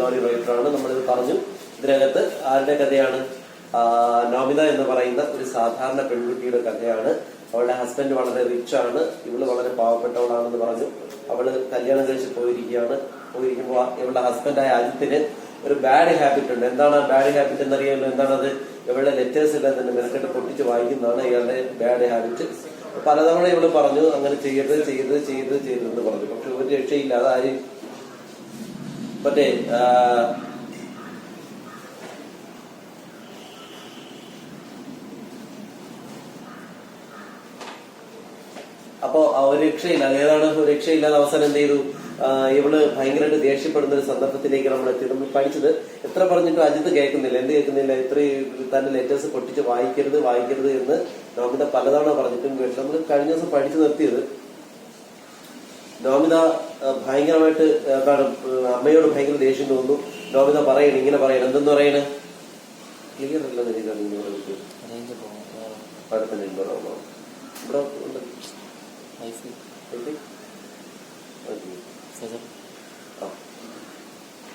Story റൈറ്ററാണ്. നമ്മളിത് പറഞ്ഞു. ഇതിനകത്ത് ആരുടെ കഥയാണ്? നോമിത എന്ന് പറയുന്ന ഒരു സാധാരണ പെൺകുട്ടിയുടെ കഥയാണ്. അവളുടെ ഹസ്ബൻഡ് വളരെ റിച്ച് ആണ്, ഇവള് വളരെ പാവപ്പെട്ടവളാണെന്ന് പറഞ്ഞു. അവള് കല്യാണം കഴിച്ച് പോയിരിക്കുമ്പോൾ ഇവളുടെ ഹസ്ബൻഡായ അജിത്തിന് ഒരു ബാഡ് ഹാബിറ്റ് ഉണ്ട്. എന്താണ് ആ ബാഡ് ഹാബിറ്റ് എന്നറിയാമല്ലോ? എന്താണത്? ഇവളുടെ ലെറ്റേഴ്സ് എല്ലാം തന്നെ മെനക്കെട്ട് പൊട്ടിച്ച് വായിക്കുന്നതാണ് ഇയാളുടെ ബാഡ് ഹാബിറ്റ്. പലതവണ ഇവള് പറഞ്ഞു അങ്ങനെ ചെയ്യരുതെന്ന് പറഞ്ഞു. പക്ഷെ ഒരു രക്ഷയില്ലാതെ ആര് മറ്റേ അപ്പോ ഒരു രക്ഷയില്ലാതെ ഏതാണ് ഒരു രക്ഷയില്ലാതെ അവസാനം എന്ത് ചെയ്തു? ഇവള് ഭയങ്കരമായിട്ട് ദേഷ്യപ്പെടുന്ന ഒരു സന്ദർഭത്തിലേക്ക് നമ്മൾ എത്തി. നമ്മൾ പഠിച്ചത് എത്ര പറഞ്ഞിട്ടും അജിത്ത് കേൾക്കുന്നില്ല. എന്ത് കേൾക്കുന്നില്ല? ഇത്രയും തന്നെ ലെറ്റേഴ്സ് പൊട്ടിച്ച് വായിക്കരുത് എന്ന് നോമിത പലതവണ പറഞ്ഞിട്ടും കേട്ടു. നമ്മൾ കഴിഞ്ഞ ദിവസം പഠിച്ചു നിർത്തിയത് നോമിത ഭയങ്കരമായിട്ട് എന്താണ് അമ്മയോട് ഭയങ്കര ദേഷ്യം തോന്നുന്നു. നോമിത പറയണം, ഇങ്ങനെ പറയണം. എന്തെന്ന് പറയണേ? ക്ലിയർ അല്ലെന്ന് എനിക്കാണ് ഇവിടെ ഉണ്ട്.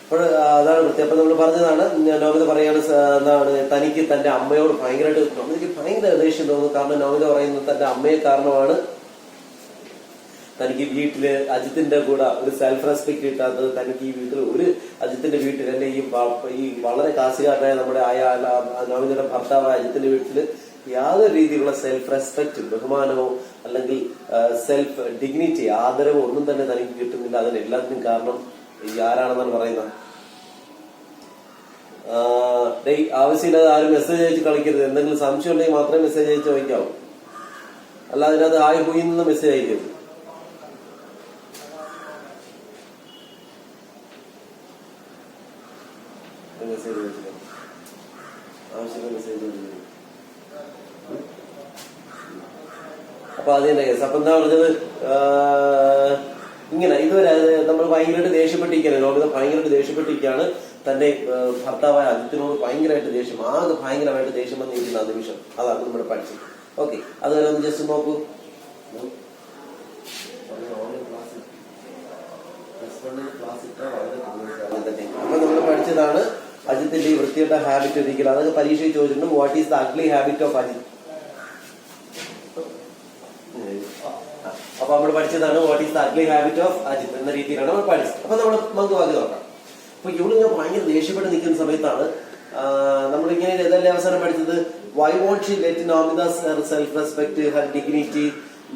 അപ്പോൾ അതാണ് വൃത്തി. അപ്പൊ നമ്മൾ പറഞ്ഞതാണ് നോമിത പറയാണ് എന്താണ് തനിക്ക് തന്റെ അമ്മയോട് ഭയങ്കരമായിട്ട് നോമിതയ്ക്ക് ഭയങ്കര ദേഷ്യം തോന്നുന്നു. കാരണം നോമിത പറയുന്നത് തന്റെ അമ്മയെ കാരണമാണ് തനിക്ക് വീട്ടില് അജിത്തിന്റെ കൂടെ ഒരു സെൽഫ് റെസ്പെക്ട് കിട്ടാത്തത്. തനിക്ക് ഈ വീട്ടിൽ ഒരു അജിത്തിന്റെ വീട്ടിൽ അല്ലെ ഈ വളരെ കാശുകാരനായ നമ്മുടെ നോമിതയുടെ ഭർത്താവായ അജിത്തിന്റെ വീട്ടില് യാതൊരു രീതിയിലുള്ള സെൽഫ് റെസ്പെക്ട്, ബഹുമാനമോ അല്ലെങ്കിൽ സെൽഫ് ഡിഗ്നിറ്റി, ആദരവോ ഒന്നും തന്നെ തനിക്ക് കിട്ടുന്നില്ല. അതിനെല്ലാത്തിനും കാരണം ആരാണെന്നാണ് പറയുന്നത്? ആവശ്യമില്ലാതെ ആരും മെസ്സേജ് അയച്ച് കളിക്കരുത്. എന്തെങ്കിലും സംശയം ഉണ്ടെങ്കിൽ മാത്രമേ മെസ്സേജ് അയച്ച് വയ്ക്കാവൂ. അല്ല അതിനകത്ത് ആയി പോയി നിന്ന് മെസ്സേജ് അയക്കരുത്. മെസ്സേജ് ആവശ്യമില്ല മെസ്സേജ്. അപ്പൊ അതിന്റെ കേസ്. അപ്പൊ എന്താ പറഞ്ഞത്? ഇങ്ങനെ ഇതുവരെ നമ്മൾ ഭയങ്കരമായിട്ട് ദേഷ്യപ്പെട്ടിരിക്കുകയാണ്. ലോകത്ത് ഭയങ്കരമായിട്ട് ദേഷ്യപ്പെട്ടിരിക്കുകയാണ്. തന്റെ ഭർത്താവായ അജിത്തിനോട് ഭയങ്കരമായിട്ട് ദേഷ്യം, ആകെ ഭയങ്കരമായിട്ട് ദേഷ്യം വന്നിരിക്കുന്ന നിമിഷം. അതാണ് നമ്മൾ പഠിച്ചത്. ഓക്കെ, അതുവരെ ഒന്ന് ജസ്റ്റ് നോക്കൂ. അപ്പൊ നമ്മൾ പഠിച്ചതാണ് അജിത്തിന്റെ ഈ വൃത്തിയുടെ ഹാബിറ്റ് ഒരിക്കലും. അതൊക്കെ പരീക്ഷയിൽ ചോദിച്ചിട്ടുണ്ട്. What is the ugly habit of Ajith? അപ്പൊ നമ്മൾ പഠിച്ചതാണ് what is the ugly habit of Ajith എന്ന രീതിയിലാണ് നമ്മൾ പഠിച്ചത്. അപ്പൊ നമുക്ക് ബാക്കി നോക്കാം. അപ്പൊ ഇവളിങ്ങനെ ഭയങ്കര ദേഷ്യപ്പെട്ട് നിൽക്കുന്ന സമയത്താണ് നമ്മളിങ്ങനെ ഏതല്ലേ അവസാനം പഠിച്ചത്? Why won't she let Nomita's her self respect, her dignity?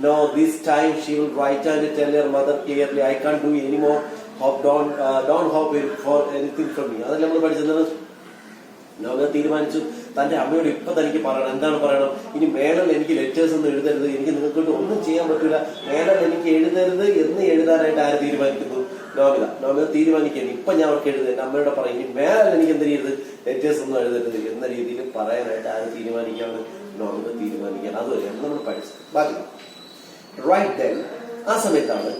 No, this time she will write and tell her mother clearly, I can't do any more. Don't hope for anything from me. അതല്ല നമ്മൾ പഠിച്ചത്. നോമിത തീരുമാനിച്ചു തന്റെ അമ്മയോട് ഇപ്പൊ തനിക്ക് പറയണം. എന്താണ് പറയണം? ഇനി മേഡൽ എനിക്ക് ലെറ്റേഴ്സ് ഒന്നും എഴുതരുത്, എനിക്ക് നിങ്ങൾക്ക് ഒന്നും ചെയ്യാൻ പറ്റില്ല, മേഡൽ എനിക്ക് എഴുതരുത് എന്ന് എഴുതാനായിട്ട് ആര് തീരുമാനിക്കുന്നു? നോമിത തീരുമാനിക്കുന്നു. ഇപ്പൊ ഞാൻ അവർക്ക് എഴുതുക, എന്റെ അമ്മയോട് പറയും ഇനി മേഡൽ എനിക്ക് എന്ത് ചെയ്യരുത്, ലെറ്റേഴ്സ് ഒന്നും എഴുതരുത് എന്ന രീതിയിൽ പറയാനായിട്ട് ആര് തീരുമാനിക്കാണ്? നോമിത തീരുമാനിക്കുകയാണ്. അതുവരെയാണ് നമ്മൾ പഠിച്ചത്. ബാക്കി റൈറ്റ് ദെൻ ആ സമയത്താണ്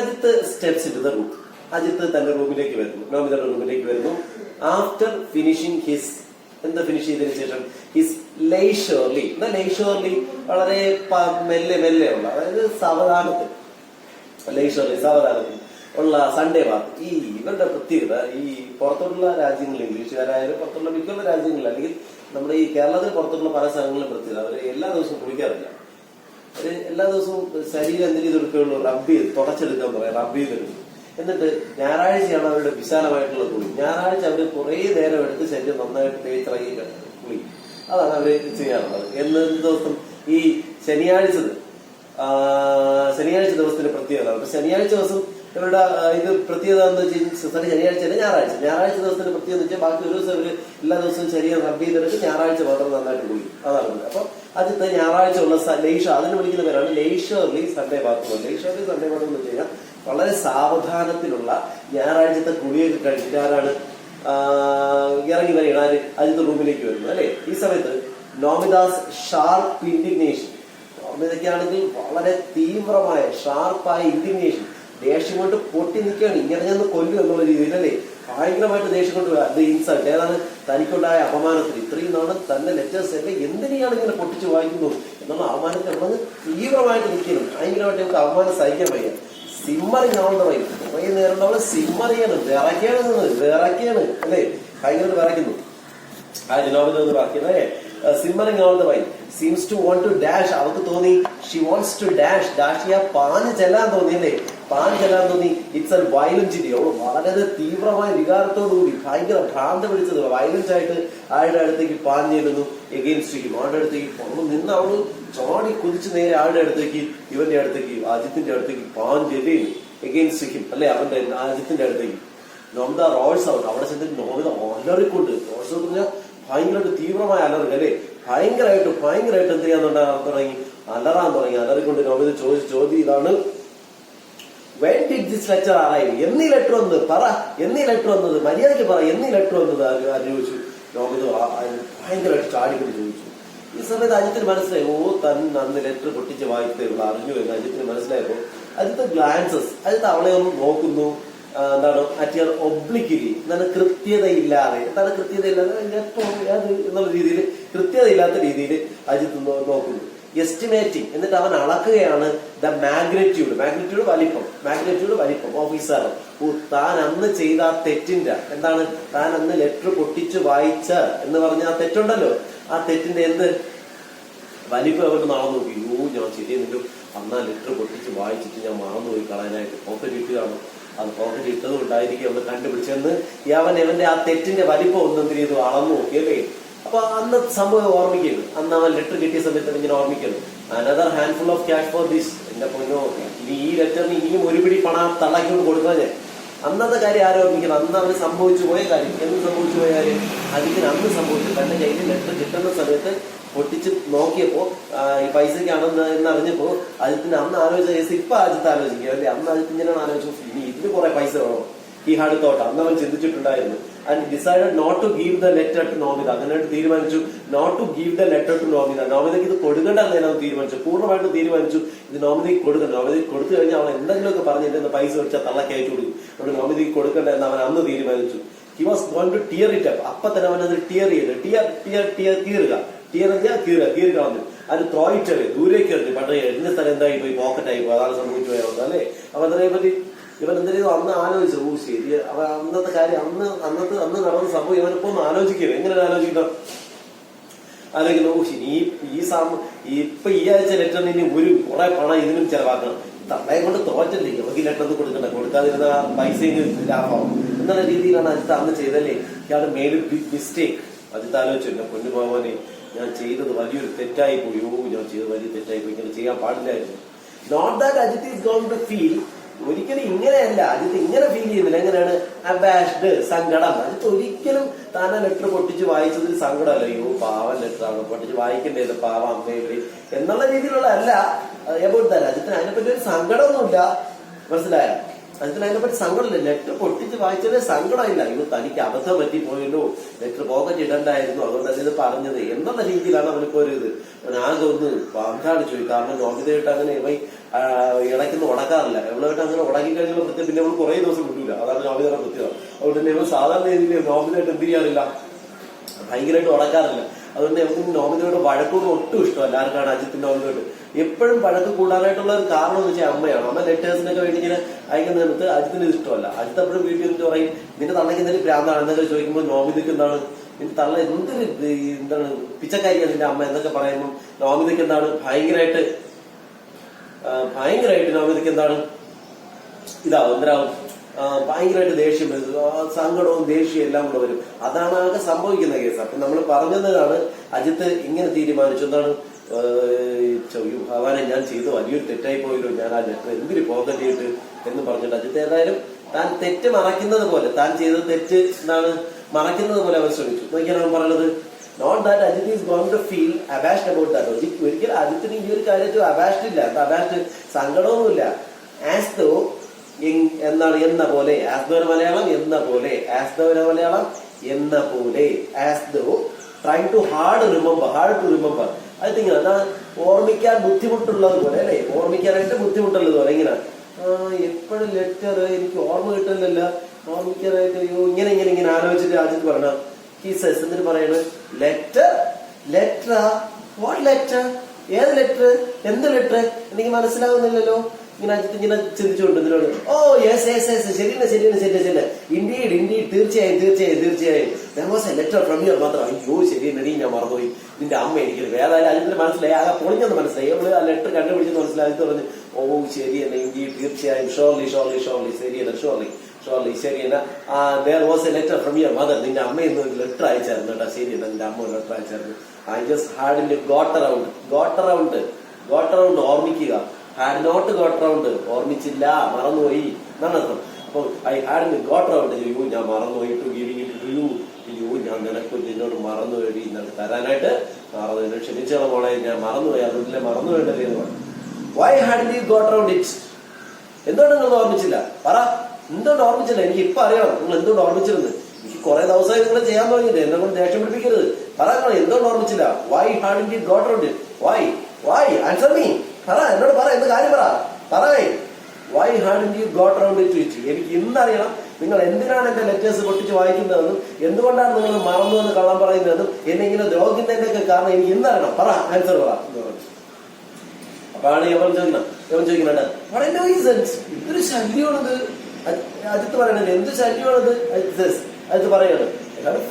Ajith steps in to the room. Ajith തന്റെ റൂമിലേക്ക് വരുന്നു, നോമിതയുടെ റൂമിലേക്ക് വരുന്നു. ആഫ്റ്റർ ഫിനിഷിംഗ് ഹിസ്, എന്താ ഫിനിഷ് ചെയ്തതിനു ശേഷം, ഹിസ് ലേഷർലി വളരെ മെല്ലെ ഉള്ള, അതായത് സാവധാനത്തിൽ ഉള്ള സൺഡേ വാക്ക്. ഈ ഇവരുടെ പ്രത്യേകത, ഈ പുറത്തുള്ള രാജ്യങ്ങളിൽ, ഇംഗ്ലീഷുകാരായാലും പുറത്തുള്ള മിക്കുള്ള രാജ്യങ്ങളിൽ, അല്ലെങ്കിൽ നമ്മുടെ ഈ കേരളത്തിൽ പുറത്തുള്ള പല സ്ഥലങ്ങളിലും പ്രത്യേകത, അവര് എല്ലാ ദിവസവും കുളിക്കാറില്ല. അവര് എല്ലാ ദിവസവും ശരീരം എന്ത് ചെയ്തെടുക്കുകയുള്ളൂ? റബ്ബ് ചെയ്ത് തുടച്ചെടുക്കാൻ പറയാം, റബ്ബ് ചെയ്തെടുക്കും. എന്നിട്ട് ഞായറാഴ്ചയാണ് അവരുടെ വിശാലമായിട്ടുള്ള കുളി. ഞായറാഴ്ച അവര് കുറെ നേരം എടുത്ത് ശരീരം നന്നായിട്ട് തേച്ചിറങ്ങി കുളി. അതാണ് അവര് ചെയ്യാറുള്ളത്. എന്ന് ദിവസം ഈ ശനിയാഴ്ച ദിവസത്തിന്റെ പ്രത്യേകത. അപ്പൊ ശനിയാഴ്ച ദിവസം ഇവരുടെ ഇത് പ്രത്യേകത എന്ന് വെച്ചാൽ ശനിയാഴ്ച അല്ല ഞായറാഴ്ച ദിവസത്തിന്റെ പ്രത്യേകത എന്ന് വെച്ചാൽ ബാക്കി ഒരു ദിവസം ഇവര് എല്ലാ ദിവസവും ശരീരം റബ്ബ് ചെയ്തെടുത്ത് ഞായറാഴ്ച മാത്രം നന്നായിട്ട് കുളി. അതാണ്. അപ്പൊ ആദ്യത്തെ ഞായറാഴ്ച ഉള്ള അതിന് വിളിക്കുന്ന പേരാണ് ലേഷർലി സൺഡേ ബാത്ത്. ലേഷർലി സൺഡേ ബാത്ത് എന്ന് വെച്ച് കഴിഞ്ഞാൽ വളരെ സാവധാനത്തിലുള്ള ഞായറാഴ്ചത്തെ കുളിയൊക്കെ കഴിഞ്ഞിട്ട് ആരാണ് ഇറങ്ങി വരികയാണ്? ആദ്യത്തെ റൂമിലേക്ക് വരുന്നത് അല്ലെ? ഈ സമയത്ത് നോമിതാസ് ഷാർപ്പ് ഇൻഡിഗ്നേഷൻ, നോമിതയ്ക്കാണെങ്കിൽ വളരെ തീവ്രമായ ഷാർപ്പായ ഇൻഡിഗ്നേഷൻ, ദേഷ്യം കൊണ്ട് പൊട്ടി നിൽക്കുകയാണ്. ഇങ്ങനെ ഞാൻ കൊല്ലും എന്നുള്ള രീതിയിൽ അല്ലേ? ഭയങ്കരമായിട്ട് ദേഷ്യം കൊണ്ട് ഇൻസൾട്ട്, ഏതാണ് തനിക്കുണ്ടായ അപമാനത്തിൽ. ഇത്രയും നാളെ തന്നെ ലെറ്റേഴ്സ് അല്ലെ എന്തിനെയാണ് ഇങ്ങനെ പൊട്ടിച്ച് വായിക്കുന്നു എന്നുള്ള അപമാനത്തിൽ നമ്മൾ തീവ്രമായിട്ട് നിൽക്കണം. ഭയങ്കരമായിട്ട് നമുക്ക് അപമാനം സഹിക്കാൻ വയ്യ. സിമ്മറിങ് ആവുന്ന വൈൻ കുറെ നേരം അവള് സിമ്മറിയാണ്, വിറയ്ക്കാണ് അല്ലേ, ഭയങ്കര വിറയ്ക്കുന്നു. ആ നോമിത ബാക്കിയല്ലേ സിമ്മറിങ് ആവുന്ന wine seems to want to dash. അവർക്ക് തോന്നി ഷി വോണ്ട്സ് ടു ഡാഷ് ചെയ്യാൻ പാഞ്ഞ് ചെല്ലാൻ തോന്നി അല്ലേ, പാഞ്ഞ് ചെല്ലാൻ തോന്നി. ഇറ്റ്സ് എ വയലന്റ് ചിരി. അവള് വളരെ തീവ്രമായ വികാരത്തോടുകൂടി ഭയങ്കര ഭ്രാന്ത് പിടിച്ചത് വയലന്റ് ആയിട്ട് ആളുടെ അടുത്തേക്ക് പാഞ്ഞ് ചെല്ലുന്നു. എഗെയിൻസ്റ്റ് ഹിം, ആളുടെ അടുത്തേക്ക് അവള് നിന്ന് അവള് ചാടി കുതിച്ച് നേരെ ആളുടെ അടുത്തേക്ക്, ഇവന്റെ അടുത്തേക്ക്, അജിത്തിന്റെ അടുത്തേക്ക് പാഞ്ഞ് ചെല്ലുന്നു. എഗെയിൻസ്റ്റ് ഹിം അല്ലെ, അവന്റെ അജിത്തിന്റെ അടുത്തേക്ക്. Nomita rolls out. അവിടെ ചെന്നിട്ട് നോമിത അലറിക്കൊണ്ട്, റോൾസ് ഔട്ട് പറഞ്ഞാൽ ഭയങ്കരമായിട്ട് തീവ്രമായ അലറി അല്ലേ, ഭയങ്കരമായിട്ട് എന്ത് ചെയ്യാൻ തുടങ്ങി, അലറാൻ തുടങ്ങി. അലറിക്കൊണ്ട് നോമിത ചോദ്യം ഇതാണ്, when did this letter arrive? എന്നീ ലെറ്റർ വന്നത് പറ, എന്നീ ലെറ്റർ വന്നത് മര്യാദയ്ക്ക് പറ, എന്നീ ലെറ്റർ വന്നത് ആര് ചോദിച്ചു. നോമിത ഭയങ്കരമായിട്ട് ചാടിക്കൊണ്ട് ചോദിച്ചു. ഈ സമയത്ത് അജിത്തിന് മനസ്സിലായി, അന്ന് ലെറ്റർ പൊട്ടിച്ച് വായിച്ചേ ഉള്ളൂ, അറിഞ്ഞു എന്ന് അജിത്തിന് മനസ്സിലായപ്പോ അജിത്ത് ഗ്ലാൻസസ്, അജിത്ത് അവളെ ഒന്ന് നോക്കുന്നു. എന്താണ് അറ്റ് ഒബ്ലിക്കലി, എന്താണ് കൃത്യതയില്ലാതെ, എന്നുള്ള രീതിയിൽ, കൃത്യതയില്ലാത്ത രീതിയിൽ അജിത്ത് നോക്കുന്നു. എസ്റ്റിമേറ്റിംഗ്, എന്നിട്ട് അവൻ അളക്കുകയാണ് ദ മാഗ്നിറ്റ്യൂഡ് വലിപ്പം ഓഫീസർ. താൻ അന്ന് ചെയ്ത ആ തെറ്റിന്റെ, എന്താണ് താൻ അന്ന് ലെറ്റർ പൊട്ടിച്ചു വായിച്ച എന്ന് പറഞ്ഞ ആ തെറ്റുണ്ടല്ലോ, ആ തെറ്റിന്റെ എന്ത് വലിപ്പം അവർക്ക് നാളെ നോക്കി. ഞാൻ ശരിയെങ്കിലും അന്ന് ആ ലെറ്റർ പൊട്ടിച്ച് വായിച്ചിട്ട് ഞാൻ മറന്നുപോയി കളയാനായിട്ട്, പോക്കറ്റ് ഇട്ടുകയാണ്, അത് പോക്കറ്റ് ഇട്ടത് കൊണ്ടായിരിക്കും അവന് കണ്ടുപിടിച്ചെന്ന് അവന്റെ ആ തെറ്റിന്റെ വലിപ്പം ഒന്നും എന്ത് ചെയ്തു, അളന്നു നോക്കി അല്ലേ. അപ്പൊ അന്ന് സംഭവം ഓർമ്മിക്കുന്നു, അന്ന് അവൻ ലെറ്റർ കിട്ടിയ സമയത്ത് ഇങ്ങനെ ഓർമ്മിക്കുന്നു. Another hand full of cash for this. എന്റെ പൊന്നോ, ഇനി ഈ ലെറ്ററിന് ഇനിയും ഒരു പിടി പണം തള്ളാക്കിക്കൊണ്ട് കൊടുക്കാൻ ഞാൻ. അന്നത്തെ കാര്യം ആരോപിക്കണം, അന്ന് അവന് സംഭവിച്ചു പോയ കാര്യം. എന്ത് സംഭവിച്ചു പോയ കാര്യം? അതിന് അന്ന് സംഭവിച്ചു. തന്റെ കയ്യിൽ ലെറ്റർ കിട്ടുന്ന സമയത്ത് പൊട്ടിച്ച് നോക്കിയപ്പോ ഈ പൈസക്കാണെന്ന് എന്നറിഞ്ഞപ്പോ അജിത്തിന് അന്ന് ആലോചിച്ച കേസ് ഇപ്പൊ അജിത്ത് ആലോചിക്കുക അല്ലെ. അന്ന് അജിത്ത് ഇങ്ങനെയാണ് ആലോചിച്ചു, ഇനി ഇതിന് കുറെ പൈസ വേണോ. ഹി ഹാഡ് തോട്ട്, അന്ന് അവൻ ചിന്തിച്ചിട്ടുണ്ടായിരുന്നു. And decided not to give the letter to Nomita. അങ്ങനെ തീരുമാനിച്ചു not to give the letter to Nomita. നോമിതയ്ക്ക് ഇത് കൊടുക്കേണ്ടതെന്ന് അവൻ തീരുമാനിച്ചു, പൂർണ്ണമായിട്ടും തീരുമാനിച്ചു ഇത് നോമിതയ്ക്ക് കൊടുക്കണം. നോമിതയ്ക്ക് കൊടുത്തു കഴിഞ്ഞാൽ അവൻ എന്തെങ്കിലുമൊക്കെ പറഞ്ഞിട്ട് പൈസ വെച്ചാൽ തള്ളക്ക് അയച്ചു കൊടുക്കും. അതുകൊണ്ട് നോമിതയ്ക്ക് കൊടുക്കണ്ട എന്ന് അവൻ അന്ന് തീരുമാനിച്ചു. He was going to tear it up. അപ്പൊ തന്നെ അവൻ അത് ടിയർ ചെയ്ത് കീറുക വന്നു. അത് ത്രോ ഇറ്റ് അവേ, ദൂരേക്ക് എറിഞ്ഞു. പക്ഷേ എറിഞ്ഞ സ്ഥലം എന്തായി പോയി, പോക്കറ്റായി പോയി. അതാണ് സംഭവിച്ചു പോയത് അല്ലേ. അപ്പൊ അതിനെപ്പറ്റി ഇവൻ എന്തെങ്കിലും അന്ന് ആലോചിച്ചു. ശരി, അവൻ അന്നത്തെ കാര്യം അന്ന് നടന്ന സംഭവം ഇവനിപ്പോ ഒന്ന് ആലോചിക്കുക. എങ്ങനെ ആലോചിക്കുന്നു. ശരി, ഇപ്പൊ ഈ ആഴ്ച ലെറ്ററിന് ഇനി കുറെ പണം ഇതിനും ചെലവാക്കണം. തള്ളയെ കൊണ്ട് തോറ്റല്ലേ, നമുക്ക് ലെറ്റർ ഒന്നും കൊടുക്കാതിരുന്ന പൈസ ലാഭമാവും എന്നുള്ള രീതിയിലാണ് അജിത്ത് അന്ന് ചെയ്തല്ലേ. ഇയാൾ മെയ്ഡ് ബിഗ് മിസ്റ്റേക്ക്. അജിത്ത് ആലോചിച്ചു, എന്റെ പൊന്നു പോവാനെ ഞാൻ ചെയ്തത് വലിയൊരു തെറ്റായി പോയി. ഞാൻ ചെയ്തത് വലിയ തെറ്റായി പോയി, ഇങ്ങനെ ചെയ്യാൻ പാടില്ലായിരുന്നു. Not that Ajith is going to feel, ഒരിക്കലും ഇങ്ങനെയല്ല അജിത്ത് ഇങ്ങനെ ഫീൽ ചെയ്യുന്നില്ല. എങ്ങനെയാണ് അബാഷ്ഡ്, സങ്കടം. അജിത്ത് ഒരിക്കലും താൻ ലെറ്റർ പൊട്ടിച്ച് വായിച്ചതിൽ സങ്കടമല്ല. പാവം ലെറ്ററാണ് പൊട്ടിച്ച് വായിക്കേണ്ടത്, പാവം അമ്മയുടെ എന്നുള്ള രീതിയിലുള്ള അല്ല എബൌട്ട് ദാറ്റ്. അജിത്തിന് അതിനെപ്പറ്റി ഒരു സങ്കടമൊന്നുമില്ല, മനസ്സിലായോ? അജിത്തിന് അതിനെപ്പറ്റി സങ്കടമില്ല. ലെറ്റർ പൊട്ടിച്ച് വായിച്ചതേ സങ്കടമില്ല. തനിക്ക് അബദ്ധം പറ്റിപ്പോയല്ലോ, ലെറ്റർ പോക്കറ്റ് ഇടണ്ടായിരുന്നു, അതുകൊണ്ട് അതിന് പറഞ്ഞത് എന്നുള്ള രീതിയിലാണ് അവനിപ്പോ ഒരു ഇത്. അവൻ ആകെ ഒന്ന് പാമ്പാടിച്ചു പോയി. കാരണം നോമിതയായിട്ട് അങ്ങനെ ഇടയ്ക്കൊന്നും ഉടക്കാറില്ല. എവളായിട്ട് അങ്ങനെ ഉടക്കി കഴിഞ്ഞാൽ പ്രത്യേകം പിന്നെ അവൾ കുറെ ദിവസം കിട്ടൂല. അതാണ് നോമിതയുടെ പ്രത്യേകത. അതുകൊണ്ട് തന്നെ ഇവൾ സാധാരണ രീതിയിൽ നോമിതയായിട്ട് എന്ത് ചെയ്യാറില്ല, ഭയങ്കരമായിട്ട് ഉടക്കാറില്ല. അതുകൊണ്ട് നമുക്ക് നോമിതയോട് വഴക്കൊന്നും ഒട്ടും ഇഷ്ടമല്ല. ആർക്കാണ്? അജിത്തിന്റെ നോമിതയോട് എപ്പോഴും വഴക്ക് കൂടാനായിട്ടുള്ള ഒരു കാരണം എന്ന് വെച്ചാൽ അമ്മയാണ്. അമ്മ ലെറ്റേഴ്സിനൊക്കെ വേണ്ടി ഇങ്ങനെ അയക്കുന്നതിനകത്ത് അജിത്തിന് ഇത് ഇഷ്ടമല്ല. അജിത്ത് എപ്പോഴും വീട്ടിൽ എന്നിട്ട് പറയും, നിന്റെ തള്ളയ്ക്ക് എന്തെങ്കിലും ഭ്രാന്താണ് എന്നൊക്കെ ചോദിക്കുമ്പോൾ നോമിതയ്ക്ക് എന്താണ്, നിന്റെ തള്ള എന്താണ് പിച്ചക്കാരിയാണ് നിന്റെ അമ്മ എന്നൊക്കെ പറയുമ്പോൾ നോമിതയ്ക്ക് എന്താണ് ഭയങ്കരമായിട്ട് നോമിതയ്ക്ക് എന്താണ് ഇതാവും, എന്തരാവും, ഭയങ്കരമായിട്ട് ദേഷ്യം വരും. സങ്കടവും ദേഷ്യവും എല്ലാം കൂടെ വരും. അതാണ് ആകെ സംഭവിക്കുന്ന കേസ്. അപ്പൊ നമ്മൾ പറഞ്ഞതാണ് അജിത്ത് ഇങ്ങനെ തീരുമാനിച്ചു. എന്താണ്, ഭഗവാനെ ഞാൻ ചെയ്ത് വലിയൊരു തെറ്റായി പോയല്ലോ, ഞാൻ ആ ലെറ്റർ എന്തിനു പോക്കറ്റ് ചെയ്തിട്ട് എന്ന് പറഞ്ഞിട്ട് അജിത്ത് ഏതായാലും താൻ തെറ്റ് മറയ്ക്കുന്നത് പോലെ, താൻ ചെയ്ത തെറ്റ് എന്താണ് മറയ്ക്കുന്നത് പോലെ അവർ ശ്രമിച്ചു. നോക്കിയാണ് അവൻ പറയുന്നത്, not that Ajith is going to feel abashed about that. ഒരിക്കലും അജിത്തിന് ഈ ഒരു കാര്യത്തിൽ അബാഷ്ഡ് ഇല്ല, അബാഷ്ഡ് സങ്കടമൊന്നുമില്ല. ആസ് ദോ എന്താണ് എന്ന പോലെ, ആസ് ദോ മലയാളം എന്ന പോലെ, ആസ് ദോ മലയാളം എന്ന പോലെ, as though try to hard to remember. അത് ഇങ്ങനെ അതാണ് ഓർമ്മിക്കാൻ ബുദ്ധിമുട്ടുള്ളത് പോലെ അല്ലെ, ഓർമ്മിക്കാനായിട്ട് ബുദ്ധിമുട്ടുള്ളത് പോലെ. ഇങ്ങനെ എപ്പോഴും ലെറ്റർ എനിക്ക് ഓർമ്മ കിട്ടുന്നില്ല, ഓർമ്മിക്കാനായിട്ട് ഇങ്ങനെ ആലോചിച്ചിട്ട് അജിത്ത് പറഞ്ഞ ഹീസസ് എന്നിട്ട് പറയണത്, ലെറ്റർ വാട്ട് ലെറ്റർ, ഏത് ലെറ്റർ, എന്ത് ലെറ്റർ, എനിക്ക് മനസ്സിലാവുന്നില്ലല്ലോ. ഇങ്ങനെ അജിത്ത് ഇങ്ങനെ ചിന്തിച്ചുകൊണ്ട് ഇതിനോട് ഓ യെസ് യെസ് യെസ് ശരിയാണ് ശരിയാണ് ശരിയാണ് ശരിയാണ് ഇൻഡീഡ് ഇൻഡീഡ് തീർച്ചയായും തീർച്ചയായും തീർച്ചയായും ലെറ്റർ ഫ്രം യുവർ മദർ. അയ്യോ ശരിയെന്നടി ഞാൻ മറന്നുപോയി, നിന്റെ അമ്മ എനിക്ക് ഏതായാലും അജിത്തിന് മനസ്സിലായി, ആകെ പൊളിഞ്ഞെന്ന് മനസ്സിലായി. അവള് ആ ലെറ്റർ കണ്ടുപിടിച്ചെന്ന് മനസ്സിലായി. പറഞ്ഞു ഓ ശരിയല്ല ഇൻഡീഡ് തീർച്ചയായും ഷോർലി ഷോർലി ഷോർലി ശരിയല്ല ഷോർലി ഷോർലി ശരിയല്ല there was a letter from your mother. നിന്റെ അമ്മ ഇന്ന് ലെറ്റർ അയച്ചായിരുന്നു കേട്ടോ. ശരിയല്ല നിന്റെ അമ്മ letter അയച്ചായിരുന്നു. I just hadn't got around ഓർമ്മിക്കുക. had not got around ഓർമ്മിച്ചില്ല, മറന്നുപോയി എന്നാണ് അർത്ഥം. അപ്പൊ I hadn't got around അയ്യോ ഞാൻ മറന്നുപോയി to giving it to you. അയ്യോ ഞാൻ നിന്നോട് മറന്നുപോയി എന്നൊക്കെ തരാനായിട്ട് മറന്നു. ക്ഷമിച്ചോളാം മോളെ, ഞാൻ മറന്നുപോയി, അതുകൊണ്ടില്ലേ മറന്നു വേണ്ടല്ലേ എന്ന് പറഞ്ഞു. Why hadn't you got around it? എന്തുകൊണ്ട് നിങ്ങൾ ഓർമ്മിച്ചില്ല? പറ, എന്തുകൊണ്ട് ഓർമ്മിച്ചില്ല? എനിക്ക് ഇപ്പൊ അറിയണം നിങ്ങൾ എന്തുകൊണ്ട് ഓർമ്മിച്ചിരുന്നത്. എനിക്ക് കുറെ ദിവസമായി നിങ്ങൾ ചെയ്യാൻ തുടങ്ങിയിട്ട് എന്നെ കൊണ്ട് ദേഷ്യം പിടിപ്പിക്കരുത്. പറയാൻ എന്തുകൊണ്ട് ഓർമ്മിച്ചില്ല? Why hadn't you got around it? Why? Answer me. പറ, എന്നോട് പറ, എന്ത് കാര്യം പറയേ. Why hadn't you got around it? എനിക്ക് ഇന്നറിയണം നിങ്ങൾ എന്തിനാണ് എന്റെ ലെറ്റേഴ്സ് പൊട്ടിച്ച് വായിക്കുന്നതെന്നും എന്തുകൊണ്ടാണ് നിങ്ങൾ മറന്നു എന്ന് കള്ളം പറയുന്നതെന്നും എന്നെ ഇങ്ങനെ ദ്രോഹിക്കുന്നതിന്റെ കാരണം എനിക്ക് ഇന്നറിയണം. പറ, ആൻസർ പറ. അപ്പാണ് യവൻ ചോദിക്കുന്നത് എന്തൊരു ശല്യമാണത്. അജിത്ത് പറയണത് എന്ത് ശല്യമാണത്. അജിത്ത് പറയാണ്